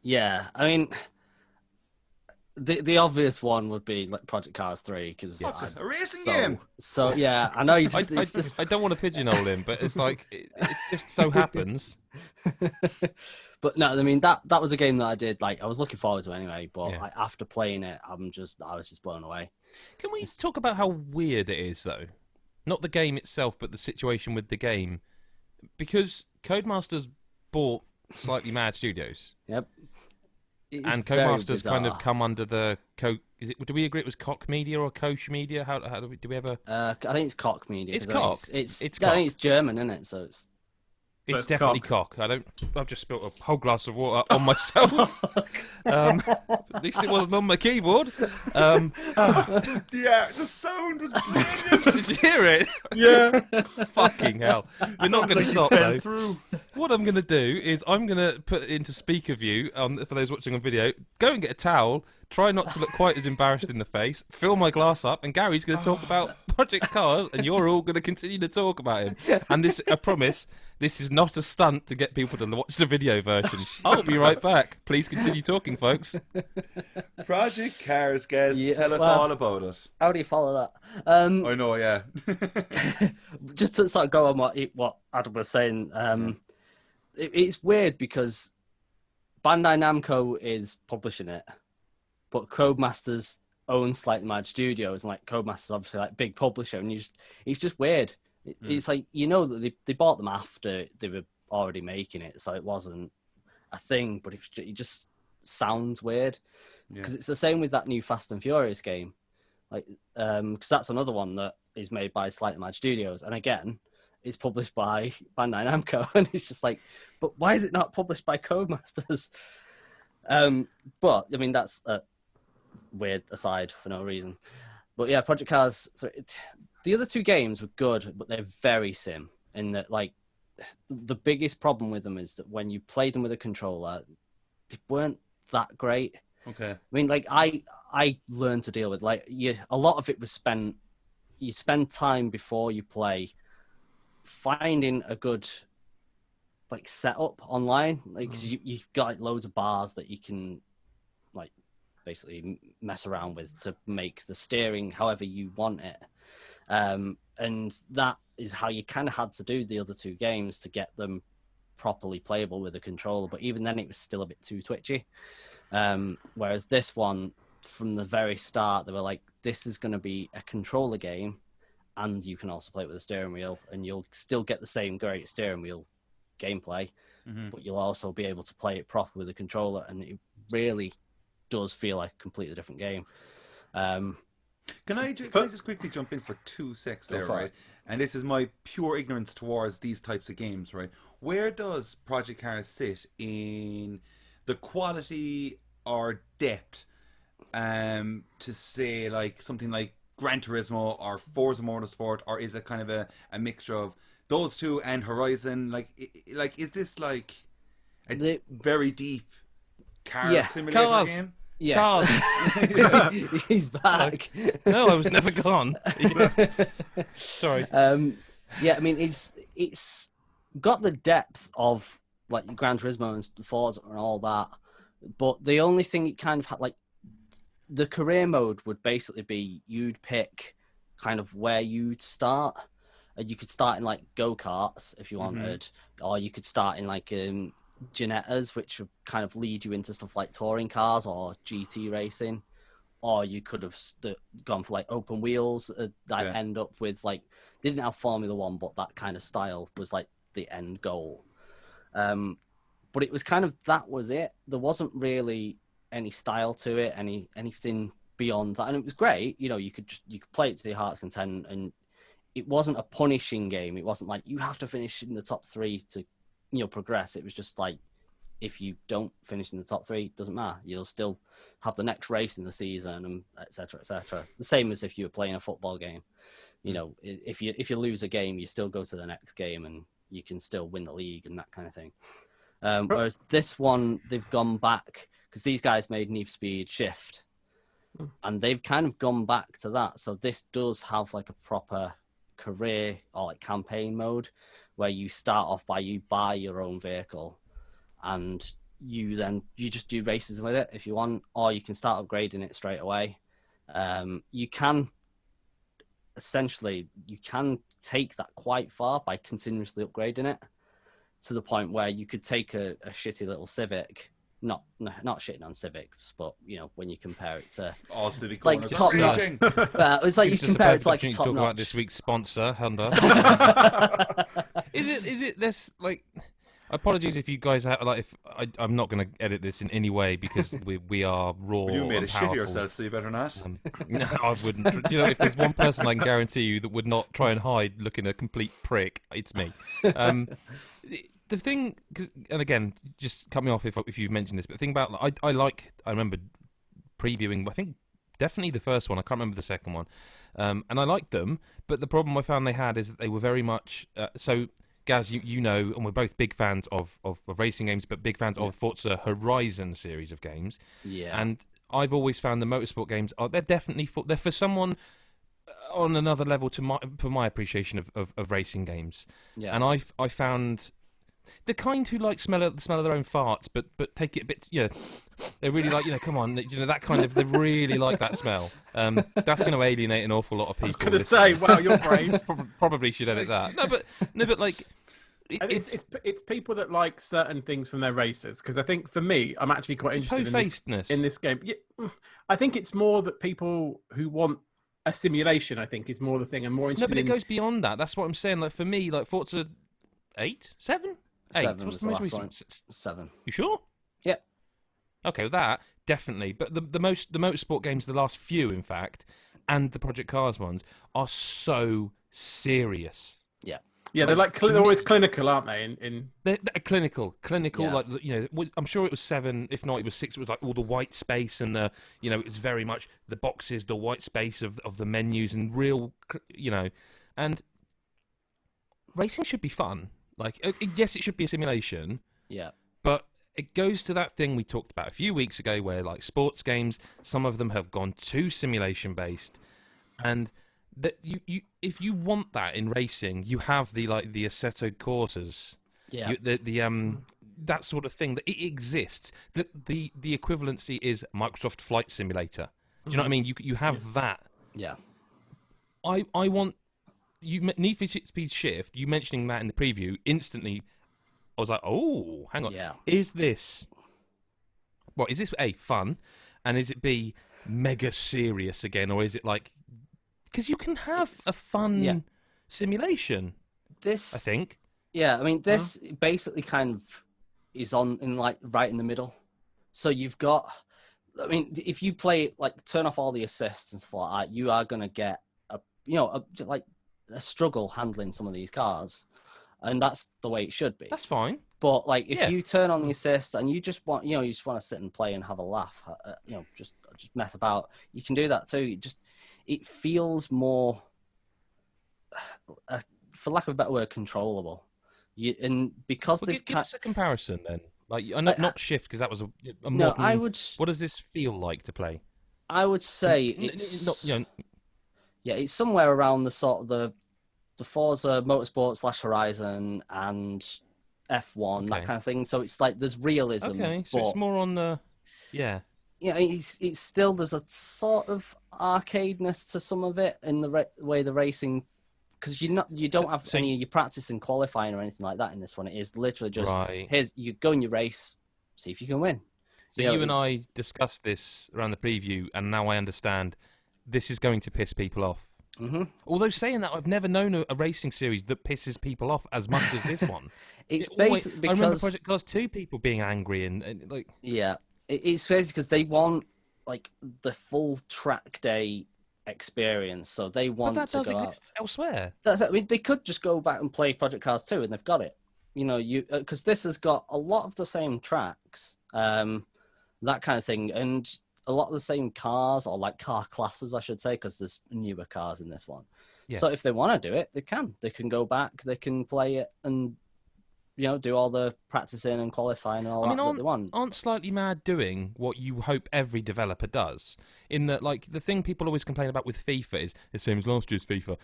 Yeah, I mean, the obvious one would be Project Cars 3, because a racing game. So yeah, I know you just. I don't want to pigeonhole him, but it's it just so happens. But no, I mean that was a game that I did I was looking forward to anyway. But after playing it, I was just blown away. Can we talk about how weird it is, though? Not the game itself, but the situation with the game, because Codemasters bought Slightly Mad Studios. Yep. And Codemasters kind of come under the Is it? Do we agree it was Koch Media or Koch Media? How do we ever? I think it's Koch Media. It's Koch. It's Koch. I think it's German, isn't it? So it's. It's definitely Koch. I've just spilled a whole glass of water on myself. At least it wasn't on my keyboard. Yeah, the sound was brilliant. Did you hear it? Yeah. Fucking hell. We're not going to stop though. Through. What I'm going to do is I'm going to put it into speaker view for those watching on video. Go and get a towel. Try not to look quite as embarrassed in the face. Fill my glass up, and Gary's going to talk about Project Cars, and you're all going to continue to talk about him. And this, I promise, this is not a stunt to get people to watch the video version. I'll be right back. Please continue talking, folks. Project Cars, guys. Tell us all about it. How do you follow that? I know, yeah. Just to sort of go on what Adam was saying, it's weird because Bandai Namco is publishing it, but Codemasters own Slightly Mad Studios, and like Codemasters obviously like big publisher, and it's just weird. It's like, you know, that they bought them after they were already making it, so it wasn't a thing, but it just sounds weird because it's the same with that new Fast and Furious game, like because that's another one that is made by Slightly Mad Studios, and again it's published by Bandai Namco, and it's just like, but why is it not published by Codemasters? But I mean, that's a weird aside for no reason. But yeah, Project Cars. So the other two games were good, but they're very sim. In that, like, the biggest problem with them is that when you played them with a controller, they weren't that great. Okay. I mean, like, I learned to deal with a lot of it was spent. You spend time before you play finding a good like setup online, like 'cause you've got like, loads of bars that you can like basically mess around with to make the steering however you want it, and that is how you kind of had to do the other two games to get them properly playable with a controller. But even then, it was still a bit too twitchy. Whereas this one, from the very start, they were like, "This is going to be a controller game, and you can also play it with a steering wheel, and you'll still get the same great steering wheel gameplay, but you'll also be able to play it proper with a controller, and it really does feel like a completely different game." Can I just quickly jump in for 2 secs there, right? And this is my pure ignorance towards these types of games, right? Where does Project Cars sit in the quality or depth to say like something like Gran Turismo or Forza Motorsport, or is it kind of a mixture of those two and Horizon? Like is this like a very deep car simulator game? Yes. He's back. No, I was never gone. Sorry. Yeah, I mean, it's got the depth of like Gran Turismo and Forza and all that, but the only thing it kind of had, like, the career mode would basically be you'd pick kind of where you'd start. You could start in like go-karts if you wanted, or you could start in like Ginettas, which would kind of lead you into stuff like touring cars or GT racing, or you could have gone for like open wheels that end up with like, they didn't have Formula One, but that kind of style was like the end goal. But it was kind of, that was it. There wasn't really any style to it, anything beyond that, and it was great. You know, you could play it to your heart's content, and it wasn't a punishing game. It wasn't like you have to finish in the top 3 to, you know, progress. It was just like, if you don't finish in the top 3, it doesn't matter. You'll still have the next race in the season, and et cetera, et cetera. The same as if you were playing a football game. You know, if you lose a game, you still go to the next game, and you can still win the league and that kind of thing. Whereas this one, they've gone back, because these guys made Need for Speed Shift, and they've kind of gone back to that. So this does have like a proper career or like campaign mode, where you start off by you buy your own vehicle, and you just do races with it if you want, or you can start upgrading it straight away. You can take that quite far by continuously upgrading it, to the point where you could take a shitty little Civic, not shitting on Civics, but you know, when you compare it to all Civic like top notch, it's like you compare it to like top talk notch. About this week's sponsor, Honda. Is it this like? Apologies if you guys have, like, if I'm not going to edit this in any way because we are raw. Well, you made a shit of powerful. yourself, so you better not. No, I wouldn't. Do you know, if there's one person I can guarantee you that would not try and hide looking a complete prick, it's me. The thing, and again, just cut me off if you've mentioned this, but the thing about, I remember previewing, I think definitely the first one, I can't remember the second one, and I liked them, but the problem I found they had is that they were very much, so Gaz, you know, and we're both big fans of racing games, but big fans of Forza Horizon series of games. Yeah. And I've always found the motorsport games they're definitely they're for someone on another level for my appreciation of racing games. Yeah. And I found the kind who like smell of their own farts, but take it a bit, they really like, come on, that kind of, they really like that smell. That's going to alienate an awful lot of people. I was going to say, wow, you're brave. Probably should edit that. No, but like, it's people that like certain things from their races, because I think for me, I'm actually quite interested in this game. Yeah, I think it's more that people who want a simulation, I think, is more the thing. I'm more interested. No, but it goes beyond that. That's what I'm saying. Like for me, like Forza 8, 7, 8. 7 What's was the the most last recent? one. 7. You sure? Yep. Okay, with that definitely. But the motorsport games, the last few, in fact, and the Project Cars ones are so serious. Yeah. Yeah, they're they're always clinical, aren't they? They're clinical. Yeah. Like, I'm sure it was 7. If not, it was 6. It was like all the white space and the, it's very much the boxes, the white space of the menus and real, and racing should be fun. Like, yes, it should be a simulation. Yeah. But it goes to that thing we talked about a few weeks ago, where like sports games, some of them have gone too simulation based, and that you if you want that in racing, you have the Assetto Corsas, that sort of thing, that it exists. The equivalency is Microsoft Flight Simulator. Do you know what I mean? You have that. Yeah. I want Need for Speed Shift. You mentioning that in the preview, instantly, I was like, oh, hang on. Yeah. Is this A, fun, and is it B, mega serious again, or is it like, because you can have a fun simulation. This, I think. Yeah, I mean, this basically kind of is right in the middle. So you've got, I mean, if you play turn off all the assists and stuff like that, you are going to get a struggle handling some of these cars, and that's the way it should be. That's fine. But if you turn on the assist and you just want, you just want to sit and play and have a laugh, just mess about, you can do that too. It feels more, for lack of a better word, controllable. Because they've give us a comparison then. Not Shift, because that was a modern. No, I would. What does this feel like to play? I would say it's not. Yeah, it's somewhere around the sort of the Forza Motorsport / Horizon and F1, that kind of thing. So it's like there's realism. Okay, so it's more on the, Yeah, it's still, there's a sort of arcadeness to some of it in the way the racing, because you don't have any of your practice and qualifying or anything like that in this one. It is literally just here's, you go in your race, see if you can win. So you and I discussed this around the preview, and now I understand this is going to piss people off. Mm-hmm. Although saying that, I've never known a racing series that pisses people off as much as this one. It's basically because I remember Project Cars 2 people being angry and like. Yeah, it's basically because they want the full track day experience, so they want but that to does go exist elsewhere. I mean, they could just go back and play Project Cars 2, and they've got it. Because this has got a lot of the same tracks, that kind of thing, and a lot of the same cars, or car classes, I should say, because there's newer cars in this one. Yeah. So if they want to do it, they can. They can go back, they can play it, and do all the practicing and qualifying and all that they want. Aren't Slightly Mad doing what you hope every developer does? In that, the thing people always complain about with FIFA is the same as last year's FIFA.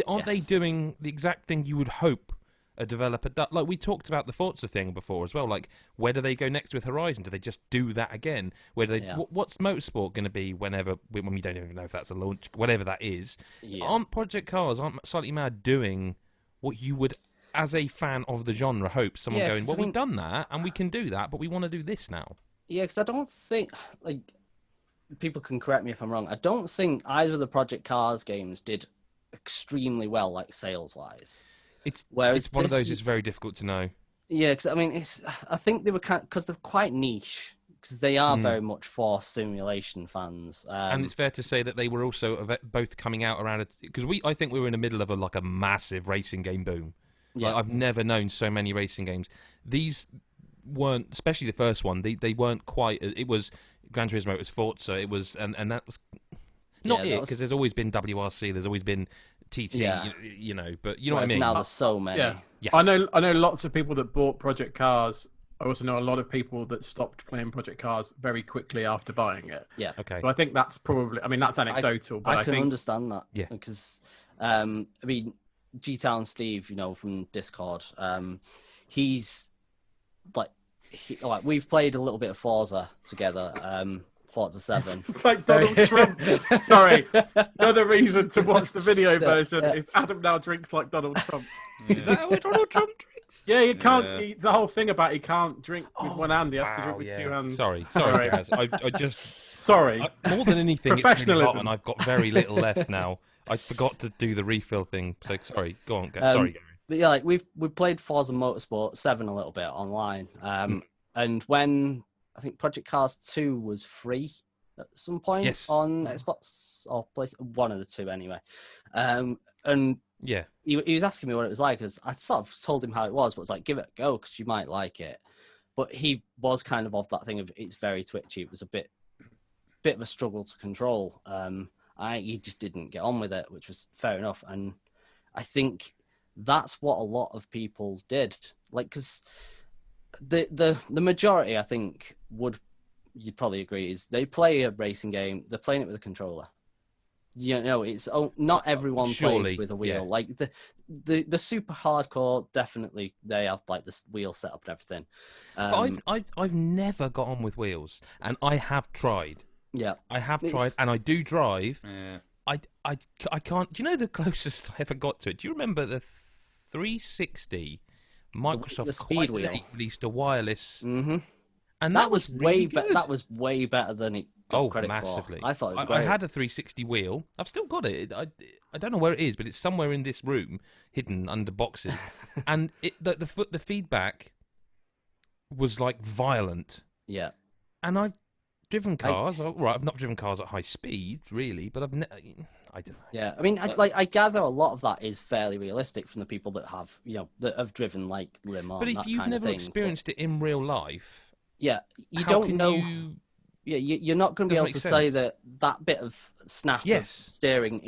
Aren't they doing the exact thing you would hope a developer does? We talked about the Forza thing before as well. Where do they go next with Horizon? Do they just do that again? Where do they? Yeah. What's Motorsport going to be when we don't even know if that's a launch, whatever that is? Yeah. Aren't Slightly Mad doing what you would, as a fan of the genre, hope someone going, well, we've done that and we can do that, but we want to do this now? Yeah, because I don't think, people can correct me if I'm wrong, I don't think either of the Project Cars games did extremely well, sales-wise. It's one of those. It's very difficult to know. Yeah, because I mean, I think they were because they're quite niche. Because they are very much for simulation fans, and it's fair to say that they were also both coming out around it because I think we were in the middle of a massive racing game boom. Yeah, like, I've never known so many racing games. These weren't, especially the first one. They weren't quite. It was Gran Turismo. It was Forza. It was and that was not it because there's always been WRC. There's always been TT. Yeah. You know, but you know what I mean. Now there's so many. Yeah. I know lots of people that bought Project Cars. I also know a lot of people that stopped playing Project Cars very quickly after buying it. Yeah. Okay. So I think that's probably. I mean, that's anecdotal, but I can think... understand that. Yeah. Because, I mean, G-Town Steve, from Discord, he's like, we've played a little bit of Forza together. Forza 7. It's like Donald Trump. Sorry. Another reason to watch the video version is Adam now drinks like Donald Trump. Is that how Donald Trump drinks? Yeah, he can't. It's the whole thing about he can't drink with one hand. He has to drink with two hands. Sorry, Gaz. I just... Sorry. More than anything, Professionalism. It's really hot and I've got very little left now. I forgot to do the refill thing. So sorry. Go on, Gaz. Sorry, Gary. But yeah, we've played Forza Motorsport 7 a little bit online. And when I think Project Cars 2 was free at some point on Xbox or PlayStation, one of the two anyway. And yeah, he was asking me what it was like, because I sort of told him how it was, but it's like, give it a go because you might like it. But he was kind of that thing of it's very twitchy. It was a bit of a struggle to control. He just didn't get on with it, which was fair enough. And I think that's what a lot of people did. Like, because the majority, I think, you'd probably agree, is they play a racing game, they're playing it with a controller. It's not everyone plays with a wheel. Yeah. Like the super hardcore, definitely they have like this wheel set up and everything. But I've never got on with wheels, and I have tried. Yeah, I have tried, and I do drive. Yeah. I can't. Do you know the closest I ever got to it? Do you remember the 360? Microsoft the speed wheel released a wireless, and that was way better. That was way better than it. Credit massively! For. I thought it was great. I had a 360 wheel. I've still got it. I don't know where it is, but it's somewhere in this room, hidden under boxes. And the feedback was like violent. Yeah. And I've driven cars. I've not driven cars at high speed, really, but I don't know. Yeah, I mean, I gather a lot of that is fairly realistic from the people that have, that have driven like Le Mans. But if you've never experienced it in real life, you don't know. Yeah, you're not going to be able to say that bit of snap of steering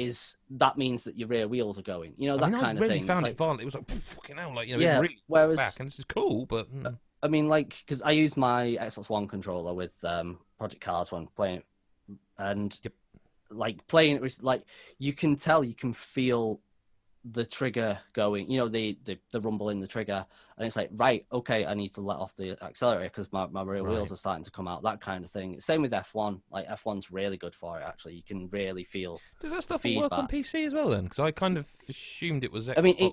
that means that your rear wheels are going. That kind of thing. I found it violent. It was like fucking hell, it really whereas back, and this is cool, but I mean, because I use my Xbox One controller with Project Cars when playing it, and playing it was you can tell, you can feel the trigger going, the rumble in the trigger, and it's like, right, okay, I need to let off the accelerator because my rear wheels are starting to come out, that kind of thing. Same with F1. F1's really good for it, actually. You can really feel. Does that stuff work on PC as well then? Because I kind of assumed it was Xbox. I mean,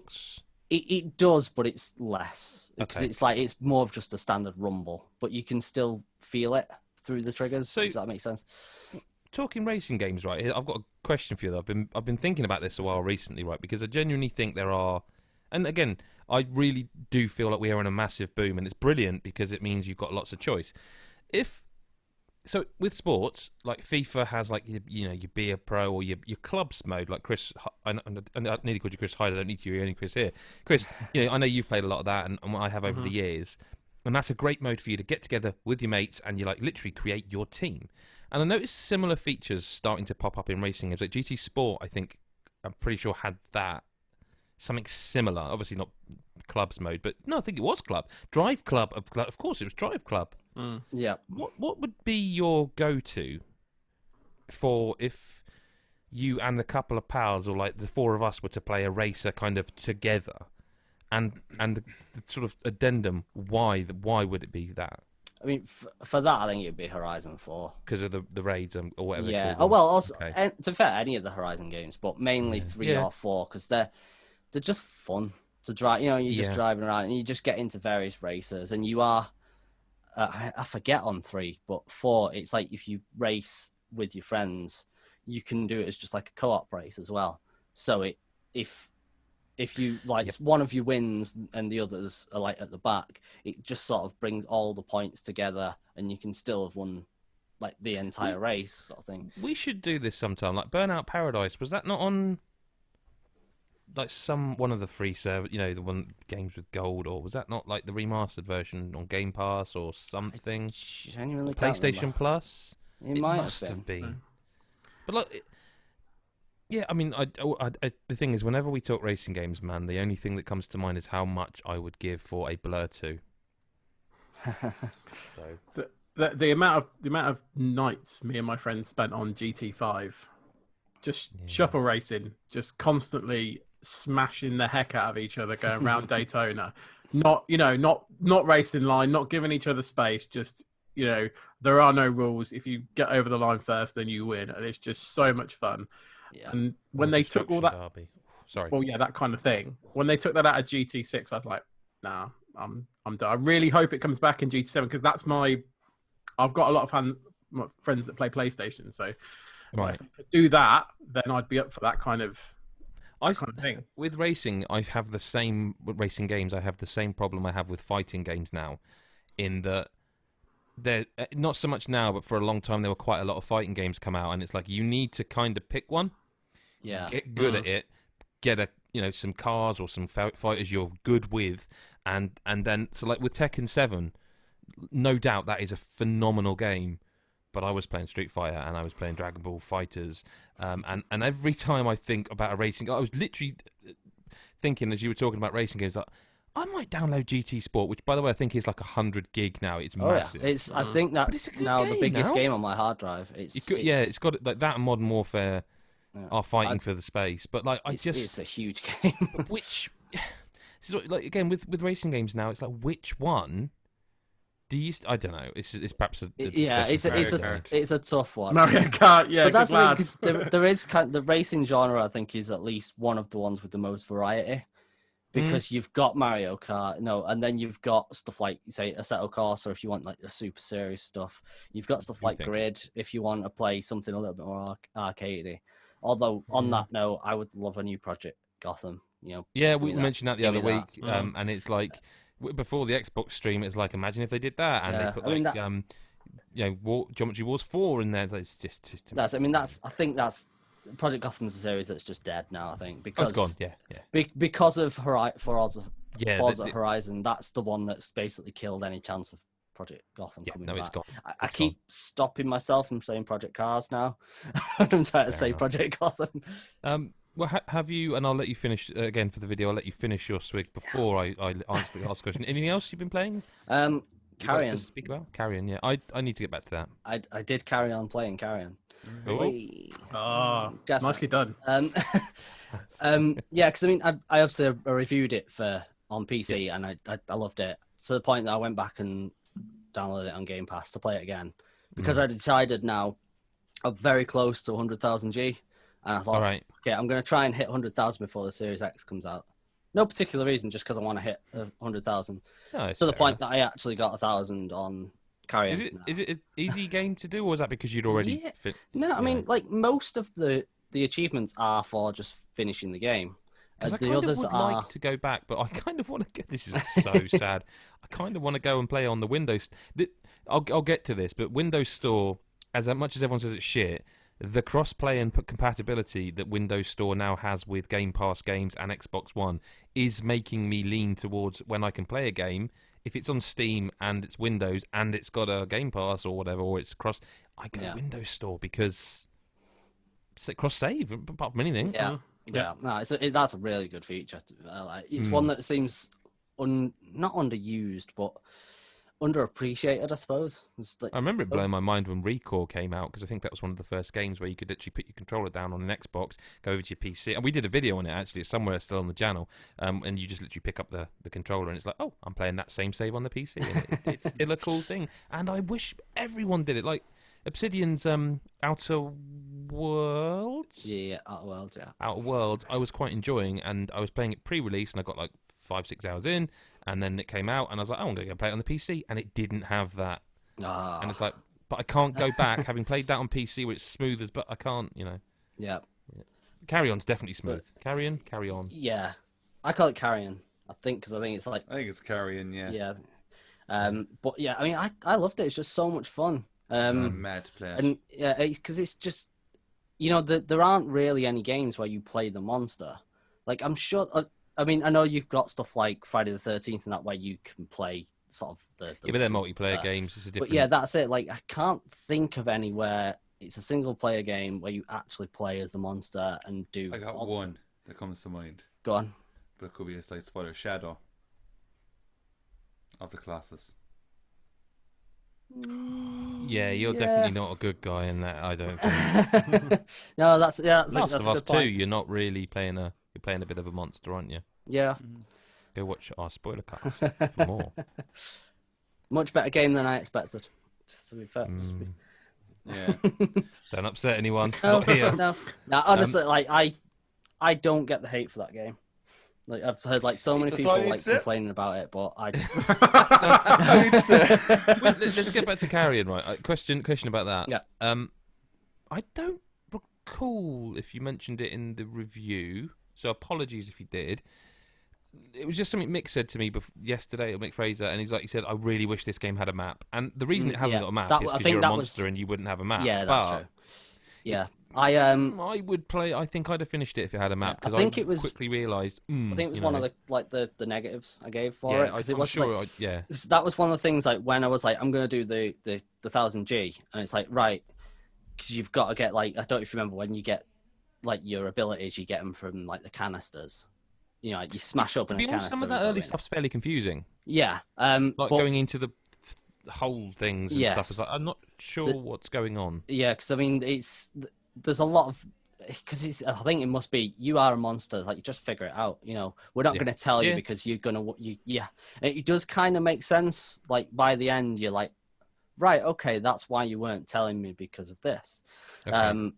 it does, but it's less. Because it's more of just a standard rumble, but you can still feel it through the triggers, if that makes sense. Talking racing games, right? I've got a question for you. I've been thinking about this a while recently, right? Because I genuinely think there are, and again, I really do feel like we are in a massive boom, and it's brilliant because it means you've got lots of choice. So with sports, like FIFA has your Be a Pro or your clubs mode, like Chris. I nearly called you Chris Hyde. I don't need you. You're only Chris here. Chris, I know you've played a lot of that, and I have over the years, and that's a great mode for you to get together with your mates and you literally create your team. And I noticed similar features starting to pop up in racing games. Like GT Sport, I'm pretty sure had that. Something similar. Obviously not clubs mode, but no, I think it was club. Drive Club. Of course, it was Drive Club. Mm. Yeah. What would be your go-to for if you and a couple of pals, or the four of us, were to play a racer kind of together? And the sort of addendum, why would it be that? I mean, for that, I think it'd be Horizon 4. Because of the raids or whatever. Yeah. Oh well. Also, to be fair, any of the Horizon games, but mainly 3 or 4, because they're just fun to drive. You're just driving around and you just get into various races, and you are. I forget on 3, but 4, it's like if you race with your friends, you can do it as just like a co-op race as well. So if if you like one of you wins and the others are like at the back, it just sort of brings all the points together, and you can still have won like the entire race sort of thing. We should do this sometime. Like Burnout Paradise, was that not on like one of the free server, the one games with gold, or was that not like the remastered version on Game Pass or something? I genuinely PlayStation Plus. It must have been. But like, yeah, I mean, the thing is, whenever we talk racing games, man, the only thing that comes to mind is how much I would give for a Blur 2. So. The amount of nights me and my friends spent on GT5, just shuffle racing, just constantly smashing the heck out of each other, going around Daytona, not racing line, not giving each other space, just there are no rules. If you get over the line first, then you win, and it's just so much fun. Yeah. And when they took all that, that kind of thing. When they took that out of GT6, I was like, nah, I'm done. I really hope it comes back in GT7 because I've got a lot of friends that play PlayStation, so if I could do that, then I'd be up for that kind of thing. With racing, I have the same racing games. I have the same problem I have with fighting games now, in that they're not so much now, but for a long time there were quite a lot of fighting games come out, and it's like you need to kind of pick one, get good at it, get some cars or some fighters you're good with, and then so like with Tekken 7. No doubt that is a phenomenal game, but I was playing Street Fighter and I was playing Dragon Ball Fighters, and every time I think about a racing, I was literally thinking as you were talking about racing games, like, I might download GT Sport, which by the way I think is like 100 gig now. It's massive. Yeah. I think that's now the biggest game on my hard drive. It's got like that and Modern Warfare are fighting for the space, but like it's a huge game. Which, like again with racing games now, it's like which one. I don't know. It's perhaps it's a tough one. Mario Kart, yeah. But that's the thing, because there is the racing genre. I think is at least one of the ones with the most variety, because you've got Mario Kart, and then you've got stuff like say Assetto Corsa if you want like the super serious stuff. You've got stuff like Grid if you want to play something a little bit more arcadey. Although on that note, I would love a new Project Gotham. Yeah, we mentioned that the other week, and it's like. Before the Xbox stream, it's like imagine if they did that, and they put Geometry Wars 4 in there. It's just I think that's Project Gotham's a series that's just dead now. I think because it's gone. Because of Forza Horizon, that's the one that's basically killed any chance of Project Gotham coming back. It's gone. I keep stopping myself from saying Project Cars now. I'm trying to say Project Gotham. Well, have you, and I'll let you finish, again for the video, I'll let you finish your swig before I answer the last question. Anything else you've been playing? Carrion. To speak about? Carrion, yeah. I need to get back to that. I did carry on playing Carrion. Nicely done. Because I obviously reviewed it on PC, and I loved it, to the point that I went back and downloaded it on Game Pass to play it again, because I decided now I'm very close to 100,000 G. And I thought, okay, I'm going to try and hit 100,000 before the Series X comes out. No particular reason, just because I want to hit 100,000. To the point that I actually got 1,000 on Carrion. Is it an easy game to do, or is that because you'd already fit? No, I mean, like most of the achievements are for just finishing the game. Because I kind of would like to go back, but I kind of want to get... This is so sad. I kind of want to go and play on the Windows... I'll get to this, but Windows Store, as much as everyone says it's shit... The cross-play and compatibility that Windows Store now has with Game Pass games and Xbox One is making me lean towards when I can play a game, if it's on Steam and it's Windows and it's got a Game Pass or whatever, or it's I go Windows Store because it's cross-save, apart from anything. No, that's a really good feature. It's one that seems not underused, but... underappreciated, I suppose. I remember it blowing my mind when Recore came out, because I think that was one of the first games where you could literally put your controller down on an Xbox, go over to your PC, and we did a video on it actually. It's somewhere still on the channel, and you just literally pick up the controller, and it's like, oh, I'm playing that same save on the PC, and it's still a cool thing. And I wish everyone did it. Like Obsidian's Outer Worlds. Outer Worlds. I was quite enjoying, and I was playing it pre-release, and I got like 5-6 hours in, and then it came out, and I was like, oh, I'm going to go play it on the PC, and it didn't have that. And it's like, but I can't go back, having played that on PC where it's smooth as, but I can't, Yeah. Carrion's definitely smooth. Carry on. Yeah. I call it Carrion. I think because I think it's Carrion. Yeah. Yeah. But yeah, I mean, I loved it. It's just so much fun. Mad to play it. And yeah, because it's just, there aren't really any games where you play the monster. Like, I'm sure. I mean, I know you've got stuff like Friday the 13th and that where you can play sort of the but they're multiplayer games. It's a different. But yeah, that's it. Like, I can't think of anywhere it's a single player game where you actually play as the monster and do. I got one that comes to mind. Go on. But it could be a slight spoiler. Shadow of the classes. Yeah, you're definitely not a good guy in that. I don't think. No, that's Last that's of a Us good point. 2. You're not really playing a bit of a monster, aren't you? Yeah. Go watch our spoiler cast for more. Much better game than I expected. Just to be fair. Yeah. Don't upset anyone. No, Not here. no. Honestly, like I don't get the hate for that game. Like I've heard like so many people like complaining about it, but I. Let's get back to Carrion, right? Question about that. Yeah. I don't recall if you mentioned it in the review, so apologies if you did. It was just something Mick said to me yesterday, or Mick Fraser, and he said, "I really wish this game had a map." And the reason it hasn't got a map is because you're a monster and you wouldn't have a map. Yeah, that's true. Yeah, I would play. I think I'd have finished it if it had a map because it was quickly realised. I think it was one of the negatives I gave for it because it was sure. That was one of the things like when I was like I'm gonna do the 1000G and it's like right because you've got to get like I don't know if you remember when you get like your abilities you get them from like the canisters. Like you smash open a canister. Some of that early stuff's fairly confusing. Yeah. Going into the whole things and stuff. It's like, I'm not sure what's going on. Yeah, because I mean, there's a lot of because I think it must be you are a monster. Like you just figure it out. We're not going to tell you because you're gonna It does kind of make sense. Like by the end, you're like, right, okay, that's why you weren't telling me because of this. Okay.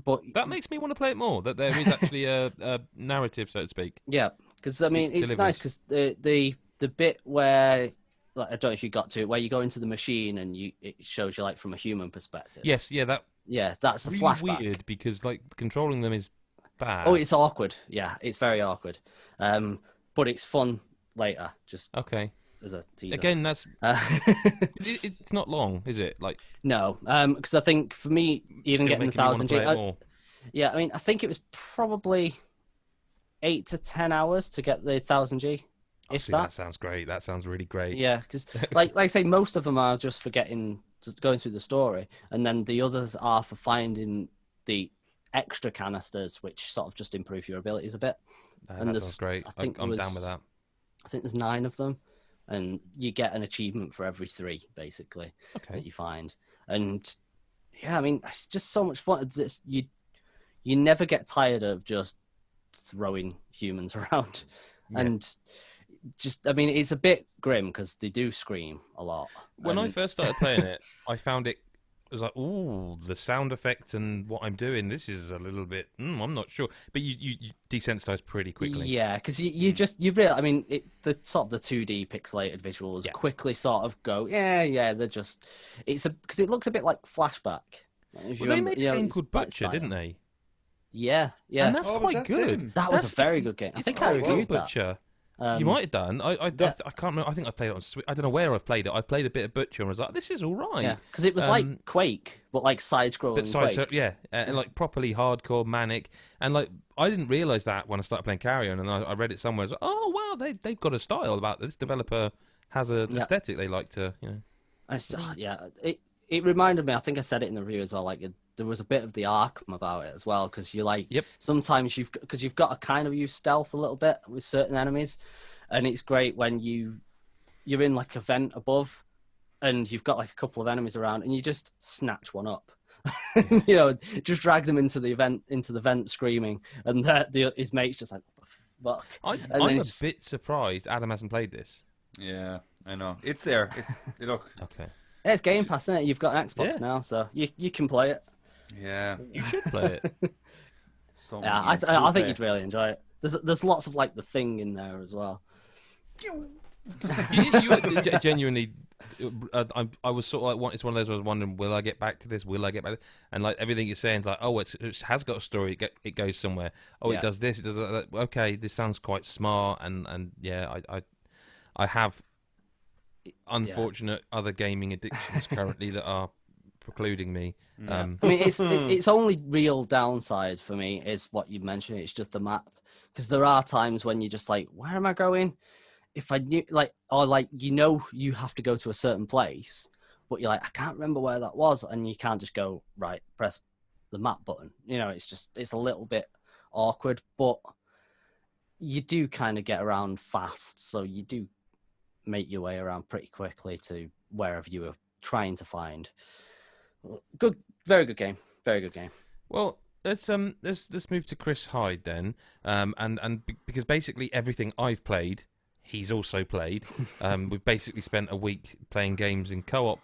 But that makes me want to play it more. That there is actually a narrative, so to speak. Yeah, because I mean, it's nice because the bit where like I don't know if you got to it, where you go into the machine and it shows you like from a human perspective. Yes, that's the really flashback. Weird because like controlling them is bad. Oh, it's awkward. Yeah, it's very awkward. But it's fun later. Just okay. As a teaser. Again, that's it's not long, is it? Like no, because I think for me, even getting the 1000G, I mean, I think it was probably 8 to 10 hours to get the 1000G. That sounds great. That sounds really great. Yeah, because like I say, most of them are just for just going through the story, and then the others are for finding the extra canisters, which sort of just improve your abilities a bit. And that sounds great. I'm down with that. I think there's 9 of them. And you get an achievement for every 3, basically, that you find. And yeah, I mean, it's just so much fun. You never get tired of just throwing humans around. Yeah. And just, I mean, it's a bit grim because they do scream a lot. When I first started playing it, I found it was like, ooh, the sound effects and what I'm doing, this is a little bit, I'm not sure. But you desensitize pretty quickly. Yeah, because you really, I mean, the sort of the 2D pixelated visuals quickly sort of go, they're just, because it looks a bit like Flashback. They made a game called Butcher, didn't they? Yeah. And that's quite good. That was a very good game. I think I reviewed that. Butcher. You might have done. I can't remember. I think I played it on Switch. I don't know where I've played it. I played a bit of Butcher and was like, this is all right. Yeah, because it was like Quake, but like side-scrolling Quake. And like properly hardcore, manic. And like I didn't realise that when I started playing Carrion, and I read it somewhere. I was like, oh, wow, they've got a style about this. Developer has an aesthetic they like to, It reminded me, I think I said it in the review as well, like there was a bit of the Arkham about it as well, because you like, sometimes you've got to kind of use stealth a little bit with certain enemies, and it's great when you're in like a vent above, and you've got like a couple of enemies around, and you just snatch one up, just drag them into the vent screaming, and his mate's just like, what the fuck? I'm a bit surprised Adam hasn't played this. Yeah, I know. It's there. Look. Okay. Yeah, it's Game Pass, isn't it? You've got an Xbox now, so you can play it. Yeah, you should play it. I think you'd really enjoy it. There's lots of like the Thing in there as well. you genuinely I was sort of like, it's one of those. I was wondering, will I get back to this? Will I get back? And like everything you're saying is like, oh, it has got a story. It goes somewhere. Oh, it does this. It does that. Okay, this sounds quite smart. And yeah, I have unfortunate other gaming addictions currently that are precluding me. I mean, it's only real downside for me is what you mentioned. It's just the map, because there are times when you're just like, where am I going? If I knew, like, or like, you have to go to a certain place, but you're like, I can't remember where that was, and you can't just go right, press the map button. It's a little bit awkward, but you do kind of get around fast, so you do make your way around pretty quickly to wherever you were trying to find. Good, very good game, very good game. Well, let's move to Chris Hyde then, because basically everything I've played, he's also played. We've basically spent a week playing games in co-op.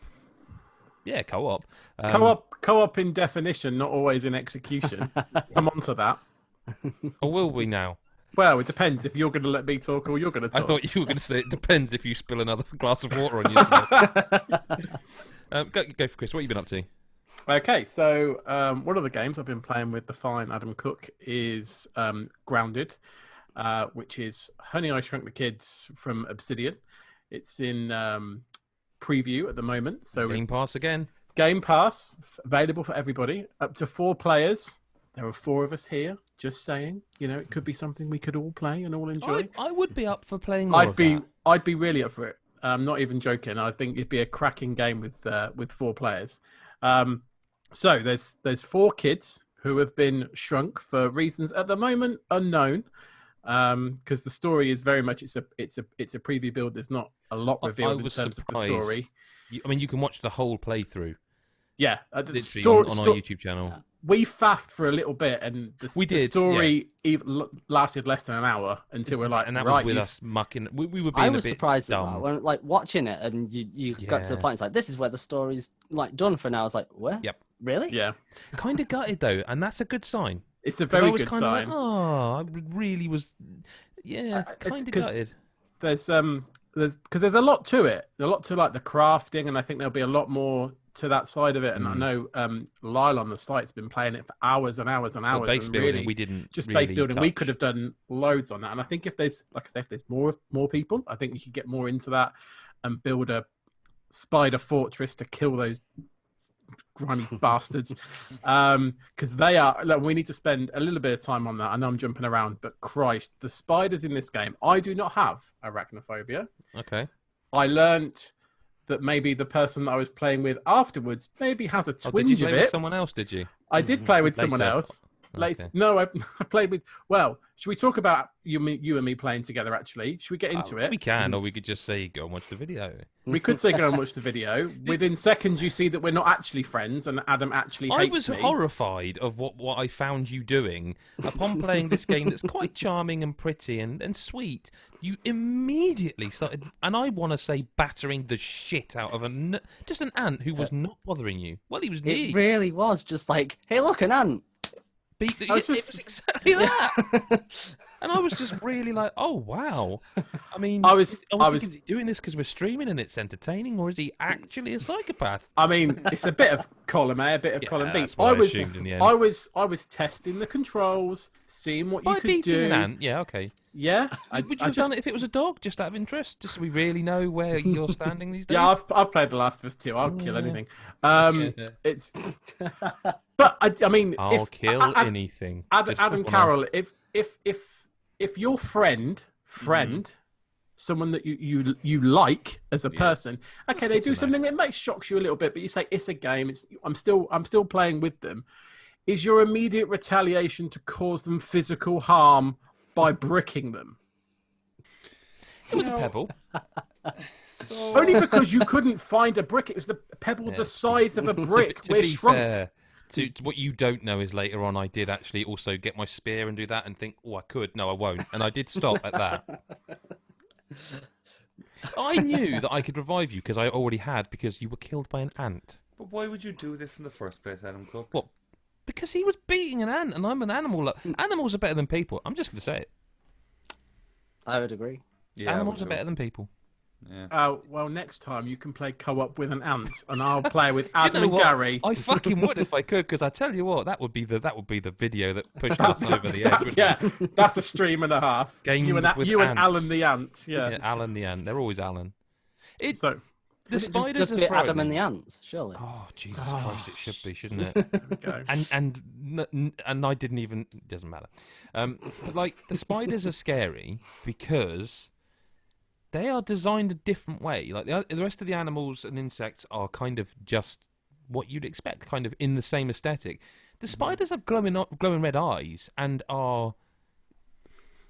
Yeah, co-op. Co-op in definition, not always in execution. Come on to that. Or will we now? Well, it depends if you're going to let me talk or you're going to talk. I thought you were going to say it depends if you spill another glass of water on yourself. Go for Chris. What have you been up to? Okay, so one of the games I've been playing with the fine Adam Cook is Grounded, which is Honey, I Shrunk the Kids from Obsidian. It's in preview at the moment. So Game Pass again. Game Pass, available for everybody, up to 4 players. There are 4 of us here, just saying. It could be something we could all play and all enjoy. I would be up for playing more of that. I'd be really up for it. I'm not even joking. I think it'd be a cracking game with 4 players. So there's 4 kids who have been shrunk for reasons at the moment unknown, because the story is very much it's a preview build. There's not a lot revealed in terms of the story. I mean, you can watch the whole playthrough. Yeah, on our YouTube channel. We faffed for a little bit, and the story even lasted less than an hour until we're like, and that was with us mucking. We were being I was a bit surprised dumb. at that when, like, watching it, and you got to the point. It's like, this is where the story's like done for now. I was like, where? Yep. Really? Yeah. Kind of gutted though, and that's a good sign. It's a very good sign. Like, I really was. Yeah, kind of gutted. There's a lot to it. A lot to like the crafting, and I think there'll be a lot more to that side of it. And I know Lyle on the site's been playing it for hours and hours and hours. Well, base building, we didn't just really base building. touch. We could have done loads on that. And I think if there's, like I say, if there's more people, I think you could get more into that and build a spider fortress to kill those grimy bastards, because they are. Look, we need to spend a little bit of time on that. I know I'm jumping around, but Christ, the spiders in this game. I do not have arachnophobia. Okay. I learnt that maybe the person that I was playing with afterwards maybe has a twinge did you play of it. With someone else? Did you? I did play with someone else. Later. Okay. No, I played with. Well, should we talk about you and me playing together? Actually, should we get into it? We can, or we could just say go and watch the video. We could say go and watch the video. Within seconds, you see that we're not actually friends, and Adam actually hates me. I was horrified of what I found you doing upon playing this game that's quite charming and pretty and sweet. You immediately started, and I want to say battering the shit out of just an ant who was not bothering you. Well, he was near. It really was just like, hey, look, an ant. It was exactly that, and I was just really like, "Oh wow!" I mean, I was thinking, is he doing this because we're streaming and it's entertaining, or is he actually a psychopath? I mean, it's a bit of column A, a bit of column B. That's what I assumed in the end. I was testing the controls, seeing what you could beating do. An ant, yeah, okay. Yeah, would you have done it if it was a dog, just out of interest, just so we really know where you're standing these days? Yeah, I've played The Last of Us 2. I'll kill anything. It's. But I mean, I'll kill anything. Adam Carroll, if your friend, someone that you like as a person, okay, they do something that might shocks you a little bit, but you say it's a game. I'm still playing with them. Is your immediate retaliation to cause them physical harm by bricking them? It was a pebble. Only because you couldn't find a brick. It was the pebble the size of a brick. To be fair, to what you don't know is later on I did actually also get my spear and do that and think, oh, I could. No, I won't. And I did stop at that. I knew that I could revive you because I already had, because you were killed by an ant. But why would you do this in the first place, Adam Cook? What? Because he was beating an ant and I'm an animal. Animals are better than people. I'm just going to say it. I would agree. Yeah, animals are better than people. Yeah. Well, next time you can play co-op with an ant, and I'll play with You Adam know and what? Gary. I fucking would if I could, because I tell you what, that would be the video that pushed us over the edge. Wouldn't Yeah, it? that's a stream and a half. Games you with and ants. Alan the ant. Yeah. Yeah, Alan the ant. They're always Alan. So The spiders just are be Adam frightening. and the ants, surely. Oh Jesus Christ! It should be, shouldn't it? there we go. And I didn't even. It doesn't matter. But like the spiders are scary because they are designed a different way. Like the rest of the animals and insects are kind of just what you'd expect, kind of in the same aesthetic. The spiders have glowing red eyes and are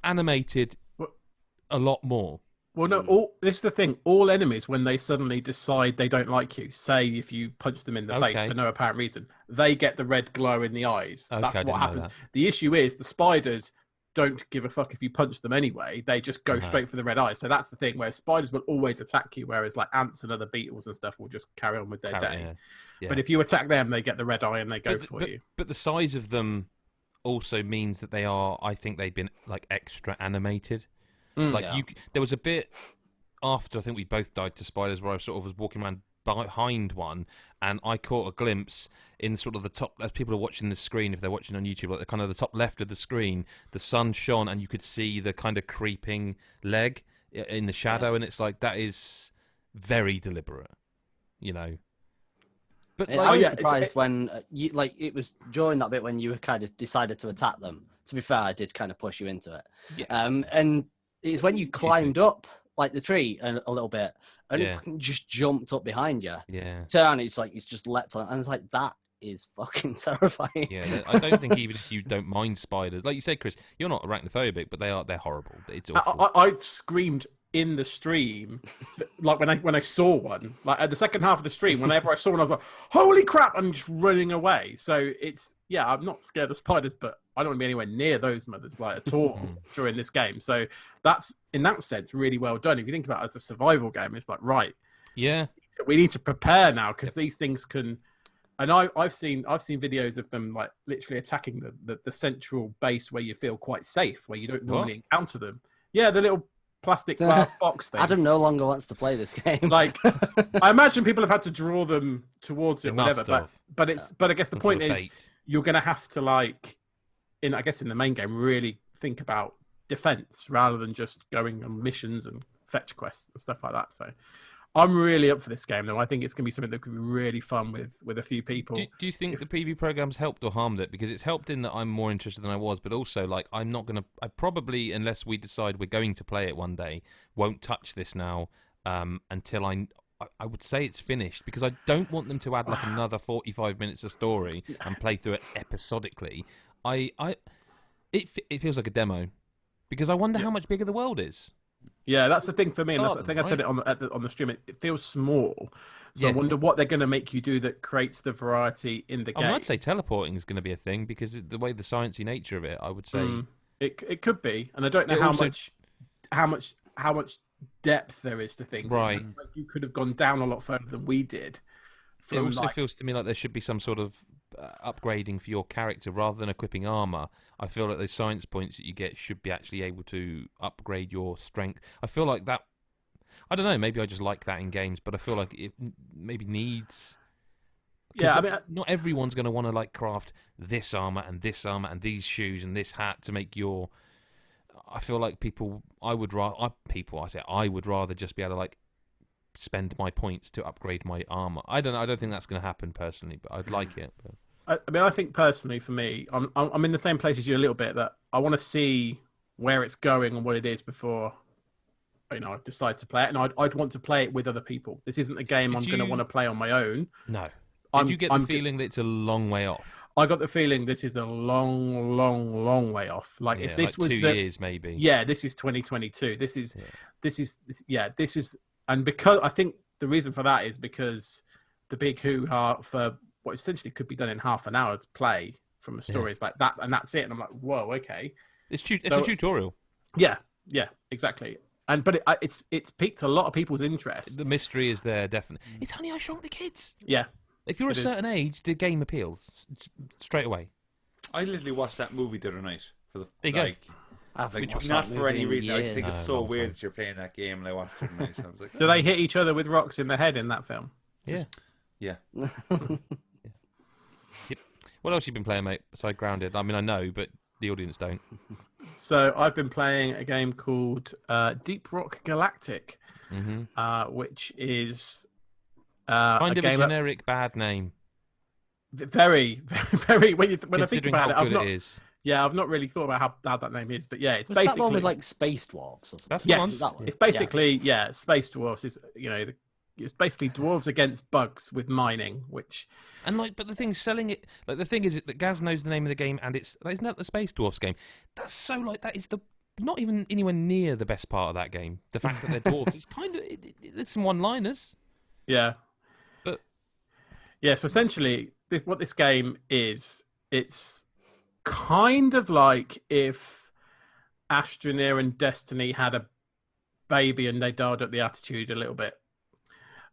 animated a lot more. Well, no. This is the thing. All enemies, when they suddenly decide they don't like you, say if you punch them in the face for no apparent reason, they get the red glow in the eyes. Okay, That's I what didn't know happens. that. The issue is the spiders don't give a fuck if you punch them anyway. They just go straight for the red eyes. So that's the thing, where spiders will always attack you, whereas like ants and other beetles and stuff will just carry on with their day. Yeah. But if you attack them, they get the red eye and they go for you. But the size of them also means that they are. I think they've been like extra animated. There was a bit after I think we both died to spiders where I sort of was walking around behind one and I caught a glimpse in sort of the top, as people are watching the screen, if they're watching on YouTube, like the kind of the top left of the screen, the sun shone and you could see the kind of creeping leg in the shadow, and it's like, that is very deliberate, you know. But I was surprised when you it was during that bit when you kind of decided to attack them. To be fair, I did kind of push you into it. Yeah. And it's when you climbed up like the tree a little bit, and it fucking just jumped up behind you. Yeah. Turn, it's just leapt on, and it's like, that is fucking terrifying. Yeah, I don't think even if you don't mind spiders, like you said, Chris, you're not arachnophobic, but they're horrible. It's awful. I screamed in the stream, like when I saw one, like at the second half of the stream, whenever I saw one, I was like, "Holy crap!" I'm just running away. So I'm not scared of spiders, but I don't want to be anywhere near those mothers like at all during this game. So that's in that sense really well done. If you think about it as a survival game, it's like, right, yeah, we need to prepare now because these things can. And I've seen videos of them like literally attacking the central base where you feel quite safe, where you don't normally encounter them. Yeah, the little plastic glass box thing. Adam no longer wants to play this game. Like, I imagine people have had to draw them towards it, whatever. But I guess the point is, you're going to have to in the main game, really think about defense rather than just going on missions and fetch quests and stuff like that. So, I'm really up for this game, though. I think it's going to be something that could be really fun with a few people. Do you think the preview program's helped or harmed it? Because it's helped in that I'm more interested than I was, but also, like, I probably, unless we decide we're going to play it one day, won't touch this now until I would say it's finished, because I don't want them to add like another 45 minutes of story and play through it episodically. It feels like a demo, because I wonder how much bigger the world is. Yeah, that's the thing for me, and I think I said it on the stream. It feels small, so I wonder what they're going to make you do that creates the variety in the game. I'd say teleporting is going to be a thing, because the way the sciencey nature of it, I would say it could be, and I don't know how much depth there is to things. Right, like you could have gone down a lot further than we did. It also feels to me like there should be some sort of upgrading for your character rather than equipping armor. I feel like those science points that you get should be actually able to upgrade your strength. I feel like that. I don't know. Maybe I just like that in games, but I feel like it maybe needs. Yeah, I mean, not everyone's going to want to like craft this armor and these shoes and this hat to make your. I feel like I would rather just be able to like spend my points to upgrade my armor. I don't know. I don't think that's going to happen personally, but I'd like it. But... I think personally for me, I'm in the same place as you a little bit, that I want to see where it's going and what it is before I decide to play it, and I'd want to play it with other people. This isn't a game I'm going to want to play on my own. No. Did you get the feeling that it's a long way off? I got the feeling this is a long, long, long way off. Like if this was 2 years, maybe. Yeah, this is 2022. This is, and because I think the reason for that is because the big hoo-ha for what essentially could be done in half an hour to play from a story is like that, and that's it. And I'm like, whoa, okay. It's a tutorial. Yeah, exactly. But it's piqued a lot of people's interest. The mystery is there, definitely. It's Honey, I Shrunk the Kids. Yeah. If you're a certain age, the game appeals straight away. I literally watched that movie the other night for There you go. Not for any reason. I just think it's so weird time. that you're playing that game, and I watched it tonight. So I was like, Do they hit each other with rocks in the head in that film? Yeah. Yeah. Yep. What else you been playing, mate? Besides Grounded? I mean, I know, but the audience don't. So I've been playing a game called Deep Rock Galactic, which is kind of a generic bad name. Very, very. When I think about how it, good it is. Yeah, I've not really thought about how bad that name is, but yeah, it's Was basically that one with like space dwarves. Or something? That's the one. It's basically space dwarves. Is it's basically dwarves against bugs with mining, which. And but the thing selling it, the thing is that Gaz knows the name of the game, and isn't that the Space Dwarfs game? That's so that is not even anywhere near the best part of that game. The fact that they're dwarves, it's kind of there's some one-liners. Yeah, but so essentially, what this game is, it's kind of like if Astroneer and Destiny had a baby and they dialed up the attitude a little bit.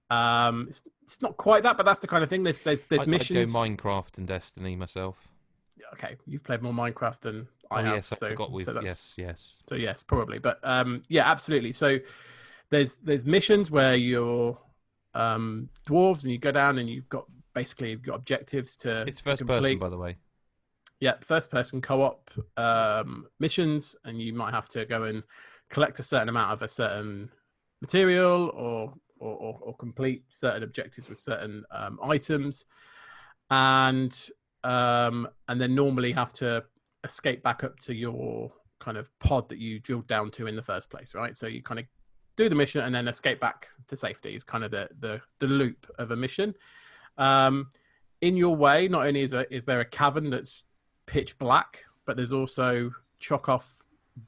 It's not quite that, but that's the kind of thing. There's missions. I'd go Minecraft and Destiny myself. Okay, you've played more Minecraft than I have. Yes, I forgot with yes. So yes, probably, but yeah, absolutely. So there's missions where you're dwarves and you go down and you've got objectives to. It's first complete. Person, by the way. Yeah, first person co-op missions, and you might have to go and collect a certain amount of a certain material or complete certain objectives with certain items, and then normally have to escape back up to your kind of pod that you drilled down to in the first place, right? So you kind of do the mission and then escape back to safety is kind of the loop of a mission. In your way, not only is there a cavern that's pitch black, but there's also chock-off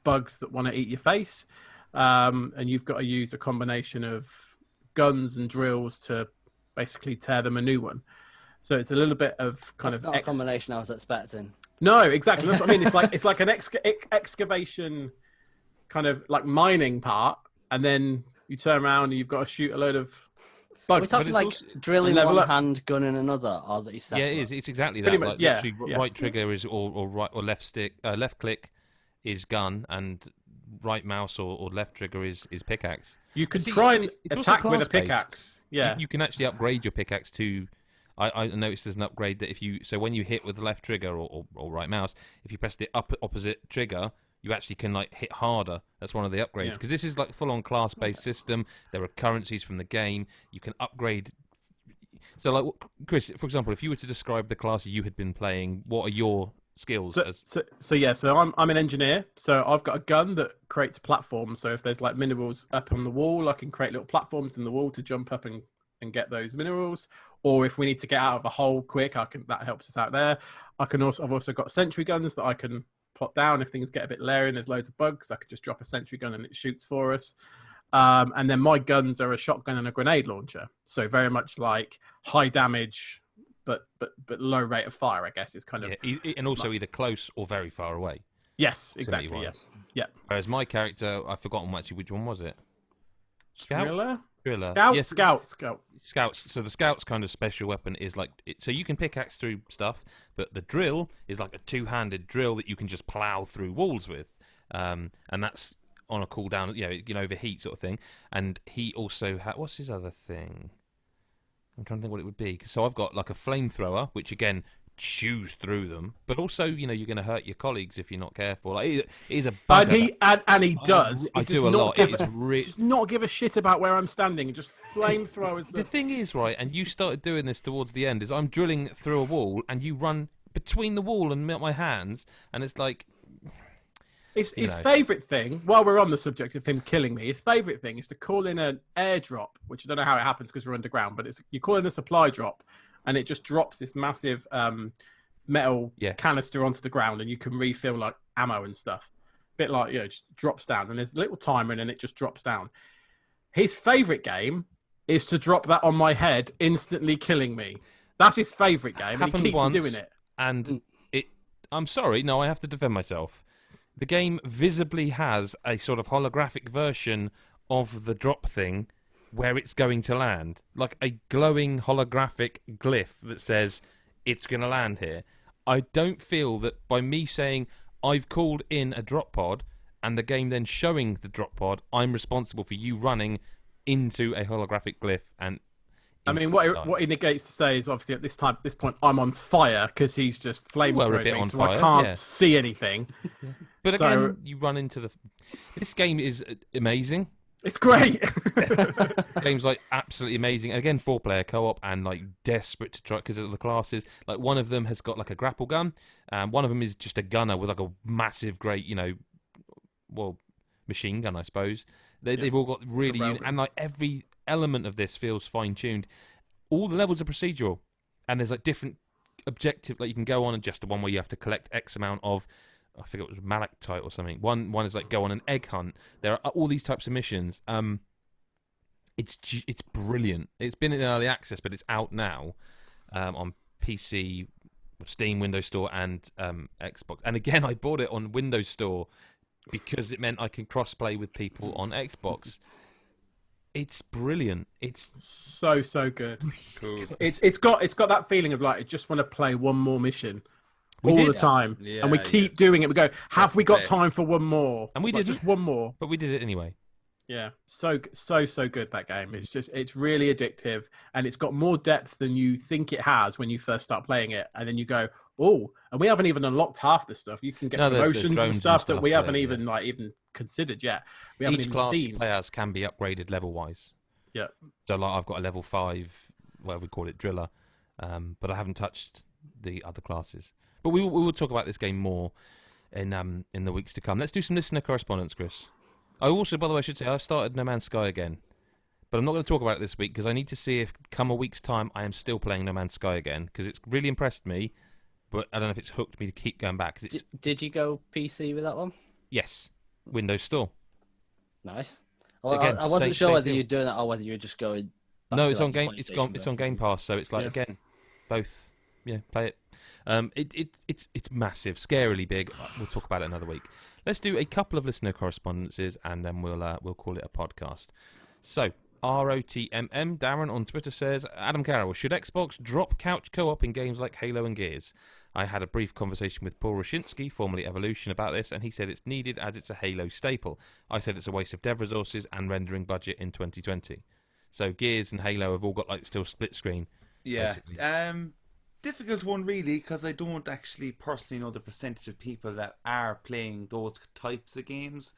bugs that want to eat your face, and you've got to use a combination of guns and drills to basically tear them a new one. So it's a little bit of That's not a combination I was expecting. No, exactly. That's what I mean. It's like an excavation kind of like mining part, and then you turn around and you've got to shoot a load of bugs. We're talking like drilling one hand, gun in another, or that you separate. Yeah, it is. It's exactly that. Pretty much, yeah. Right trigger is or right or left stick, left click is gun, and right mouse or left trigger is pickaxe. You can try and attack with a pickaxe. Yeah, you can actually upgrade your pickaxe to. I noticed there's an upgrade that when you hit with the left trigger or right mouse, if you press the opposite trigger, you actually can hit harder. That's one of the upgrades because this is like full on class based system. There are currencies from the game. You can upgrade. So like Chris, for example, if you were to describe the class you had been playing, what are your skills? So I'm an engineer. So I've got a gun that creates platforms. So if there's like minerals up on the wall, I can create little platforms in the wall to jump up and get those minerals. Or if we need to get out of a hole quick, that helps us out there. I've also got sentry guns that I can plot down if things get a bit leery and there's loads of bugs. I could just drop a sentry gun and it shoots for us. And then my guns are a shotgun and a grenade launcher. So very much like high damage, but low rate of fire, I guess, is kind of. And also either close or very far away. Yes, exactly. Yeah. Whereas my character, I've forgotten actually which one was it. Scout? Scout. Yes. Scouts. So the Scout's kind of special weapon is so you can pickaxe through stuff, but the drill is like a two-handed drill that you can just plow through walls with, and that's on a cooldown. You can overheat sort of thing. And he also what's his other thing? I'm trying to think what it would be. So I've got like a flamethrower, which again chews through them, but also you're going to hurt your colleagues if you're not careful. Like it is a bugger. And he does. I do a lot. It is just not give a shit about where I'm standing and just flamethrowers. The thing is, right, and you started doing this towards the end. Is I'm drilling through a wall and you run between the wall and my hands, and it's like. His favourite thing, while we're on the subject of him killing me, his favourite thing is to call in an airdrop, which I don't know how it happens because we're underground, but you call in a supply drop, and it just drops this massive metal canister onto the ground, and you can refill like ammo and stuff. Bit like just drops down, and there's a little timer, and then it just drops down. His favourite game is to drop that on my head, instantly killing me. That's his favourite game, and he keeps doing it. And I'm sorry, no, I have to defend myself. The game visibly has a sort of holographic version of the drop thing where it's going to land. Like a glowing holographic glyph that says it's going to land here. I don't feel that by me saying I've called in a drop pod and the game then showing the drop pod, I'm responsible for you running into a holographic glyph and. I mean, what he negates to say is obviously at this point, I'm on fire because he's just flamethrowing me, so I can't see anything. Yeah. But again, you run into the. This game is amazing. It's great. This game's like absolutely amazing. Again, 4-player co-op and like desperate to try because of the classes. Like one of them has got like a grapple gun, and one of them is just a gunner with like a massive, great, machine gun, I suppose. They've all got really and like every element of this feels fine-tuned. All the levels are procedural, and there's like different objective. Like you can go on and just the one where you have to collect X amount of. I forget it was malachite or something. One is like go on an egg hunt. There are all these types of missions. It's brilliant. It's been in early access, but it's out now on PC, Steam, Windows Store, and Xbox. And again, I bought it on Windows Store because it meant I can cross-play with people on Xbox. It's brilliant. It's so good. Cool. It's got that feeling of like I just want to play one more mission. The time, and we keep doing it. We go, have we got time for one more? And we did just one more, but we did it anyway. Yeah, so good that game. It's really addictive, and it's got more depth than you think it has when you first start playing it, and then you go, oh, and we haven't even unlocked half the stuff. You can get promotions and stuff that we haven't even considered yet. We haven't Each even class seen. players can be upgraded level wise. Yeah. So like I've got a level 5, whatever we call it, driller, but I haven't touched the other classes. But we will talk about this game more in the weeks to come. Let's do some listener correspondence, Chris. I also, by the way, I should say I've started No Man's Sky again, but I'm not going to talk about it this week because I need to see if, come a week's time, I am still playing No Man's Sky again because it's really impressed me, but I don't know if it's hooked me to keep going back. Cause Did you go PC with that one? Yes, Windows Store. Nice. Well, again, I wasn't sure whether you're doing that or whether you're just going. No, it's on Game. It's on Game Pass, so it's like again, both. Yeah, play it. It's massive, scarily big. We'll talk about it another week. Let's do a couple of listener correspondences, and then we'll call it a podcast. So, ROTMM, Darren on Twitter says, Adam Carroll, should Xbox drop couch co-op in games like Halo and Gears? I had a brief conversation with Paul Roshinsky, formerly Evolution, about this, and he said it's needed as it's a Halo staple. I said it's a waste of dev resources and rendering budget in 2020. So, Gears and Halo have all got like still split screen. Yeah. Basically. Difficult one really because I don't actually personally know the percentage of people that are playing those types of games.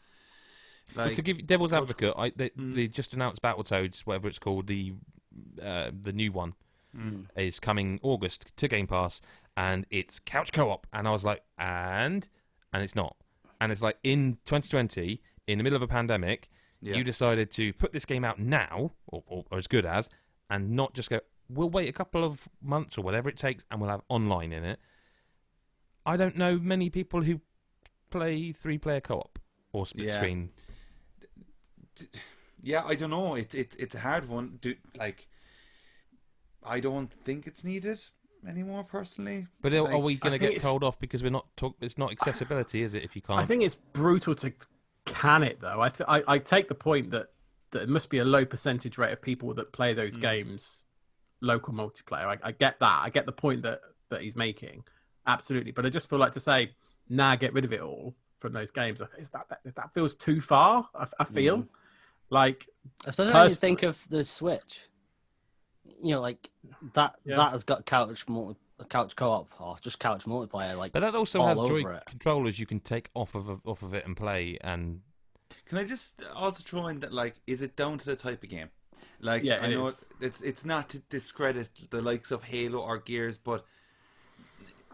Like, to give devil's advocate, they just announced Battletoads, whatever it's called, the new one is coming August to Game Pass, and it's couch co-op, and I was like, and it's not, and it's like in 2020, in the middle of a pandemic, you decided to put this game out now, or as good as, and not just go. We'll wait a couple of months or whatever it takes, and we'll have online in it. I don't know many people who play 3-player co-op or split screen. Yeah, I don't know. It's a hard one. I don't think it's needed anymore, personally. But are we going to get told off because we're not? It's not accessibility, is it? If you can't, I think it's brutal to can it though. I take the point that it must be a low percentage rate of people that play those games. Local multiplayer. I get that. I get the point that he's making. Absolutely. But I just feel like to say, get rid of it all from those games. That feels too far, I feel. Like, especially when you think of the Switch. You know, like that has got couch co-op or just couch multiplayer. Like, but that also has Joy controllers you can take off of it and play. And can I just also throw in that, like, is it down to the type of game? Like, I know it's not to discredit the likes of Halo or Gears, but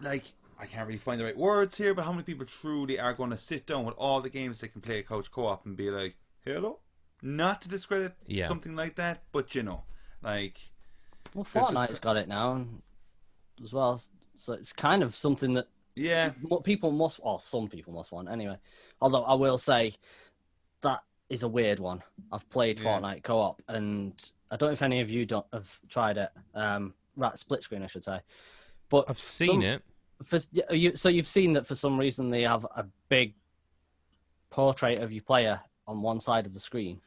like, I can't really find the right words here, but how many people truly are going to sit down with all the games they can play a couch co-op and be like, Halo? Not to discredit something like that, but like... Well, Fortnite's got it now as well, so it's kind of something that people must, or some people must want anyway. Although I will say that is a weird one. I've played Fortnite co-op, and I don't know if any of you have tried it. Split screen, I should say. But I've seen it. So you've seen that for some reason they have a big portrait of your player on one side of the screen.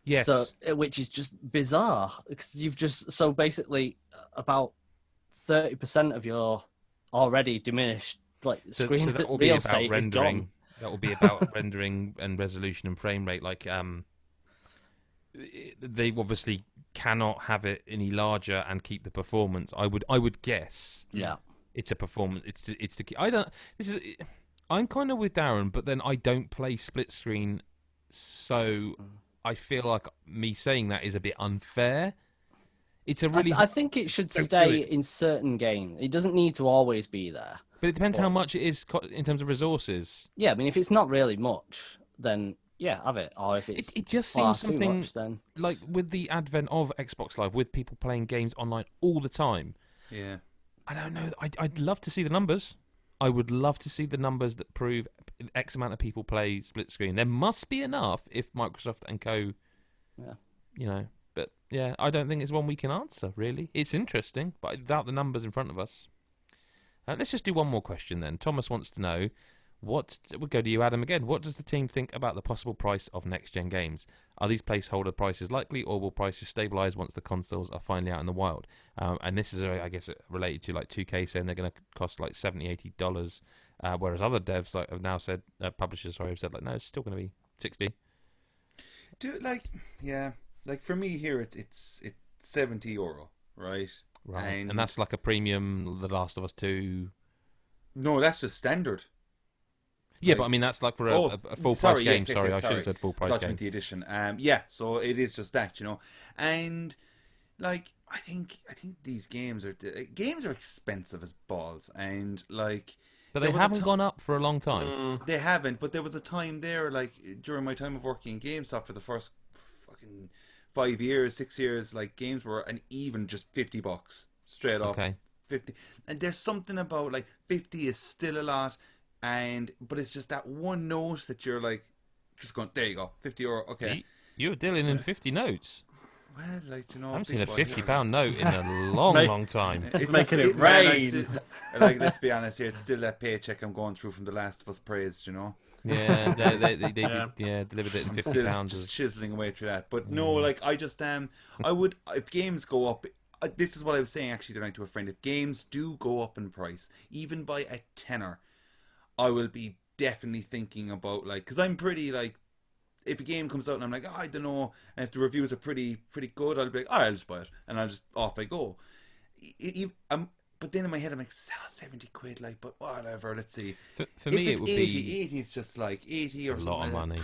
Yes. So, which is just bizarre because you've just basically about 30% of your already diminished screen that will real be estate about rendering. is gone. that will be about rendering and resolution and frame rate. Like, they obviously cannot have it any larger and keep the performance. I would guess. Yeah. It's a performance. It's the. I don't. I'm kind of with Darren, but then I don't play split screen, so I feel like me saying that is a bit unfair. It's a really. I think it should stay in certain games. It doesn't need to always be there. But it depends how much it is in terms of resources. Yeah, I mean, if it's not really much, then yeah, have it. Or if it's it just seems something much, then like with the advent of Xbox Live, with people playing games online all the time. Yeah. I don't know. I'd love to see the numbers. I would love to see the numbers that prove X amount of people play split screen. There must be enough if Microsoft and co. Yeah. You know, but yeah, I don't think it's one we can answer. Really, it's interesting, but without the numbers in front of us. Let's just do one more question then. Thomas wants to know. We'll go to you, Adam, again. What does the team think about the possible price of next-gen games? Are these placeholder prices likely, or will prices stabilise once the consoles are finally out in the wild? And this is, I guess, related to like 2K saying they're going to cost like $70, $80, whereas other devs have now said, publishers, have said like, no, it's still going to be 60. Like for me here, it's €70, right? Right, and that's like a premium, The Last of Us 2. No, that's just standard. Yeah, but I mean that's like for a full price game. Sorry, I should have said full price game. The edition. Yeah, so it is just that, and like I think these games are expensive as balls, and like. But they haven't gone up for a long time. They haven't, but there was a time there, like during my time of working in GameStop for the first fucking 5 years, 6 years, like games were an even just $50 straight up. Okay. 50, and there's something about like 50 is still a lot. But it's just that one note that you're like, just going, there you go, €50, okay. You're dealing in 50 notes. Well, like, I haven't seen a £50 note in a long time. It's making it rain. Like, let's be honest here, it's still that paycheck I'm going through from The Last of Us praised, Yeah, they delivered it in £50. Just chiseling away through that. But no, like, I just, I would, if games go up, this is what I was saying actually tonight to a friend, if games do go up in price, even by a tenner, I will be definitely thinking about, like, because I'm pretty, like, if a game comes out and I'm like, I don't know, and if the reviews are pretty good, I'll be like, I'll just buy it, and I'll just, off I go. But then in my head, I'm like, £70, like, but whatever, let's see. For me, it would 80, be... 80 is just like 80 or something. A lot of money.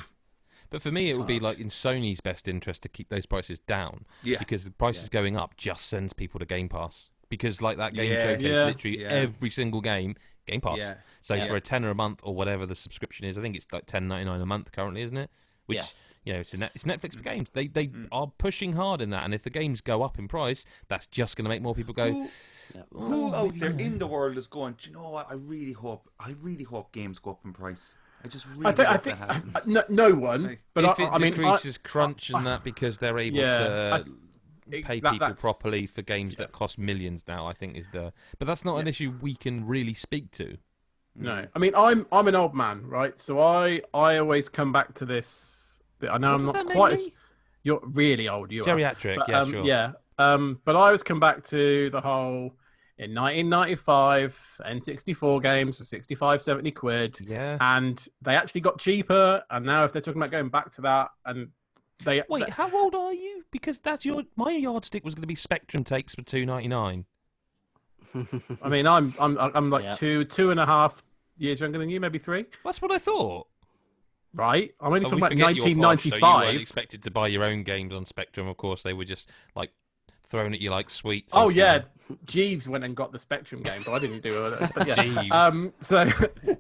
But for me, it would be like in Sony's best interest to keep those prices down. Yeah. Because the prices going up just sends people to Game Pass. Because like that game showcase, literally every single game, Game Pass. Yeah. So for a tenner a month or whatever the subscription is, I think it's like $10.99 a month currently, isn't it? Which it's Netflix for games. They are pushing hard in that, and if the games go up in price, that's just going to make more people go. Who out there in the world is going? Do you know what? I really hope games go up in price. I just really hope that happens. No one. Like, but if it decreases crunch and that because they're able to pay people properly for games that cost millions now, I think is the. But that's not an issue we can really speak to. No, I mean I'm an old man, right? So I always come back to this. I know I'm not quite as you're really old. You geriatric, are. But, sure. Yeah, but I always come back to the whole in 1995 N64 games for 65, 70 quid. Yeah, and they actually got cheaper. And now if they're talking about going back to that, and how old are you? Because that's my yardstick was going to be Spectrum tapes for $2.99. I mean, I'm like 2.5 years younger than you, maybe 3. That's what I thought. Right, I'm only talking about 1995. So you weren't expected to buy your own games on Spectrum, of course. They were just like thrown at you like sweets. Oh yeah, Jeeves went and got the Spectrum game, but I didn't do it. But yeah. Jeeves. So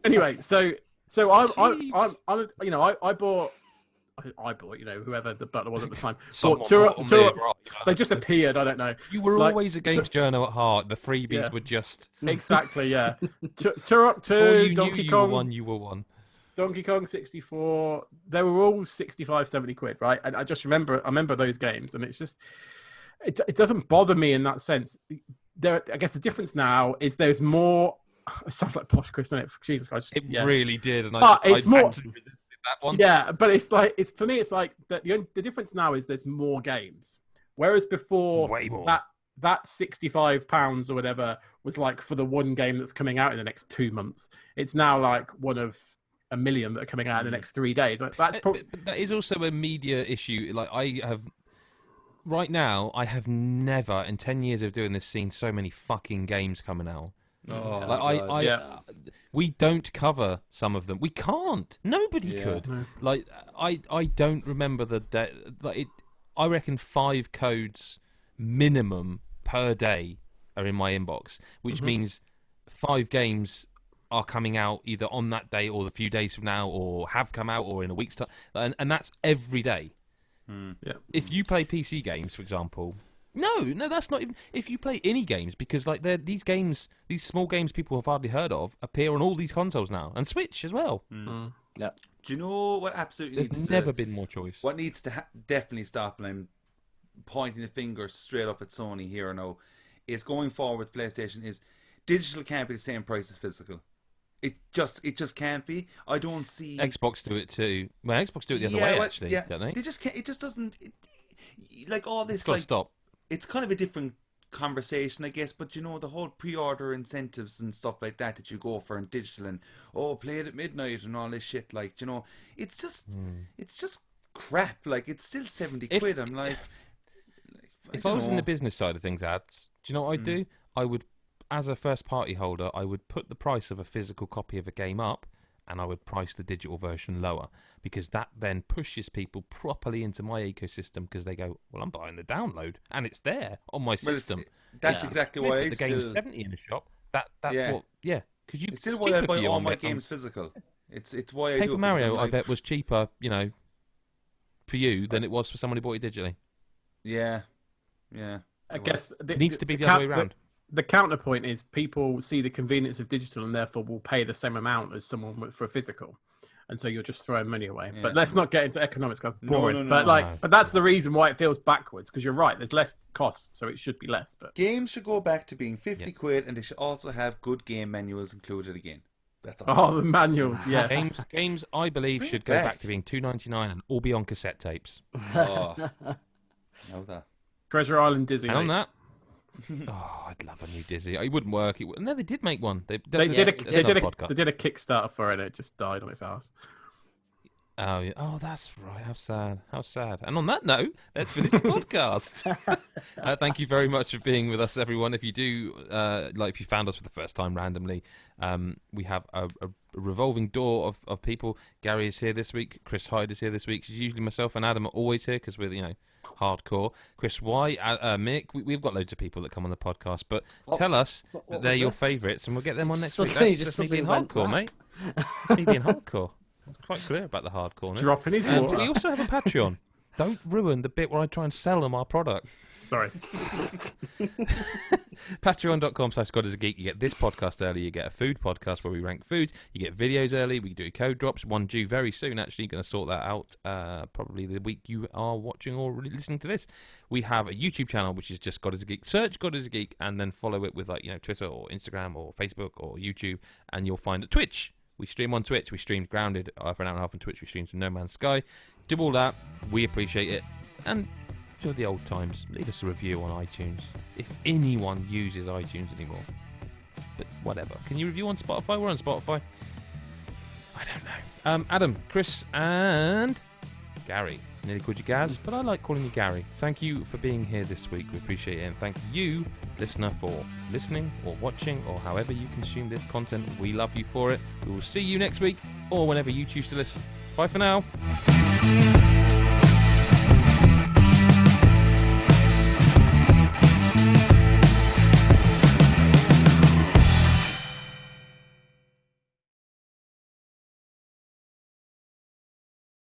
anyway, so I bought. Whoever the butler was at the time. They just appeared. I don't know. You were always a games journo at heart. The freebies were just exactly. Yeah. Turok 2, Donkey Kong. You were one. Donkey Kong 64. They were all 65, 70 quid, right? And I just remember those games, and it's just it doesn't bother me in that sense. I guess the difference now is there's more. It sounds like posh Chris, doesn't it? Jesus Christ! It really did, and it's more. That one. Yeah, but it's for me. It's like the difference now is there's more games, whereas before way more. That £65 or whatever was like for the one game that's coming out in the next 2 months. It's now like one of 1 million that are coming out in the next 3 days. That's probably... But that is also a media issue. Like right now, I have never in 10 years of doing this seen so many fucking games coming out. We don't cover some of them. We can't. Nobody could. No. Like I don't remember the day. Like I reckon 5 codes minimum per day are in my inbox, which means 5 games are coming out either on that day or a few days from now, or have come out, or in a week's time, and that's every day. Yeah. If you play PC games, for example, no, that's not even. If you play any games, because like these games, these small games people have hardly heard of, appear on all these consoles now, and Switch as well. Yeah. Do you know what absolutely? There's never been more choice. What needs to definitely stop, and I'm pointing the finger straight up at Sony here now, is going forward with PlayStation is digital can't be the same price as physical. It just can't be. I don't see Xbox do it too. Well, Xbox do it the other way actually, don't they? They just can't. It just doesn't. Like all this, it's gotta stop. It's kind of a different conversation, I guess. But you know, the whole pre-order incentives and stuff like that you go for in digital, and play it at midnight and all this shit. Like, you know, it's just crap. Like, it's still 70 quid. I'm like, if I was in the business side of things, ads. Do you know what I'd do? I would, as a first-party holder, I would put the price of a physical copy of a game up, and I would price the digital version lower, because that then pushes people properly into my ecosystem, because they go, well, I'm buying the download, and it's there on my system. That's exactly why the game's 70 in the shop. That's what, because you. It's still why I buy all my games physical. It's why I do it. Paper Mario, I bet, was cheaper, you know, for you than it was for someone who bought it digitally. Yeah. I guess it needs to be the other way around. The counterpoint is people see the convenience of digital and therefore will pay the same amount as someone for physical, and so you're just throwing money away. Yeah. But let's not get into economics because it's boring. But that's the reason why it feels backwards, because you're right. There's less cost, so it should be less. But games should go back to being 50 quid, and they should also have good game manuals included again. That's all. The manuals, yes. Games, I believe, should go back to being $2.99 and all be on cassette tapes. Know that. Treasure Island Disney. And on that. I'd love a new Dizzy. It wouldn't work. No, they did make one. They did a Kickstarter for it. And it just died on its ass. Oh, yeah. Oh, that's right. How sad. And on that note, let's finish the podcast. Thank you very much for being with us, everyone. If you do, if you found us for the first time randomly, we have a revolving door of people. Gary is here this week. Chris Hyde is here this week. Usually myself and Adam are always here because we're, hardcore. Chris Y, Mick, we've got loads of people that come on the podcast, but tell us that they're your favourites and we'll get them on next week. That's just me being hardcore, mate. Me being hardcore. I'm quite clear about the hardcore. Dropping his water. But we also have a Patreon. Don't ruin the bit where I try and sell them our products. Sorry. Patreon.com/GodIsAGeek. You get this podcast early. You get a food podcast where we rank foods. You get videos early. We do code drops. One due very soon, actually. Going to sort that out probably the week you are watching or listening to this. We have a YouTube channel, which is just God is a Geek. Search God is a Geek and then follow it with Twitter or Instagram or Facebook or YouTube, and you'll find a Twitch. We stream on Twitch. We streamed Grounded for an hour and a half on Twitch. We streamed some No Man's Sky. Do all that. We appreciate it. And for the old times, leave us a review on iTunes. If anyone uses iTunes anymore. But whatever. Can you review on Spotify? We're on Spotify. I don't know. Adam, Chris, and Gary. Nearly called you Gaz, but I like calling you Gary. Thank you for being here this week. We appreciate it. And thank you, listener, for listening or watching or however you consume this content. We love you for it. We will see you next week or whenever you choose to listen. Bye for now.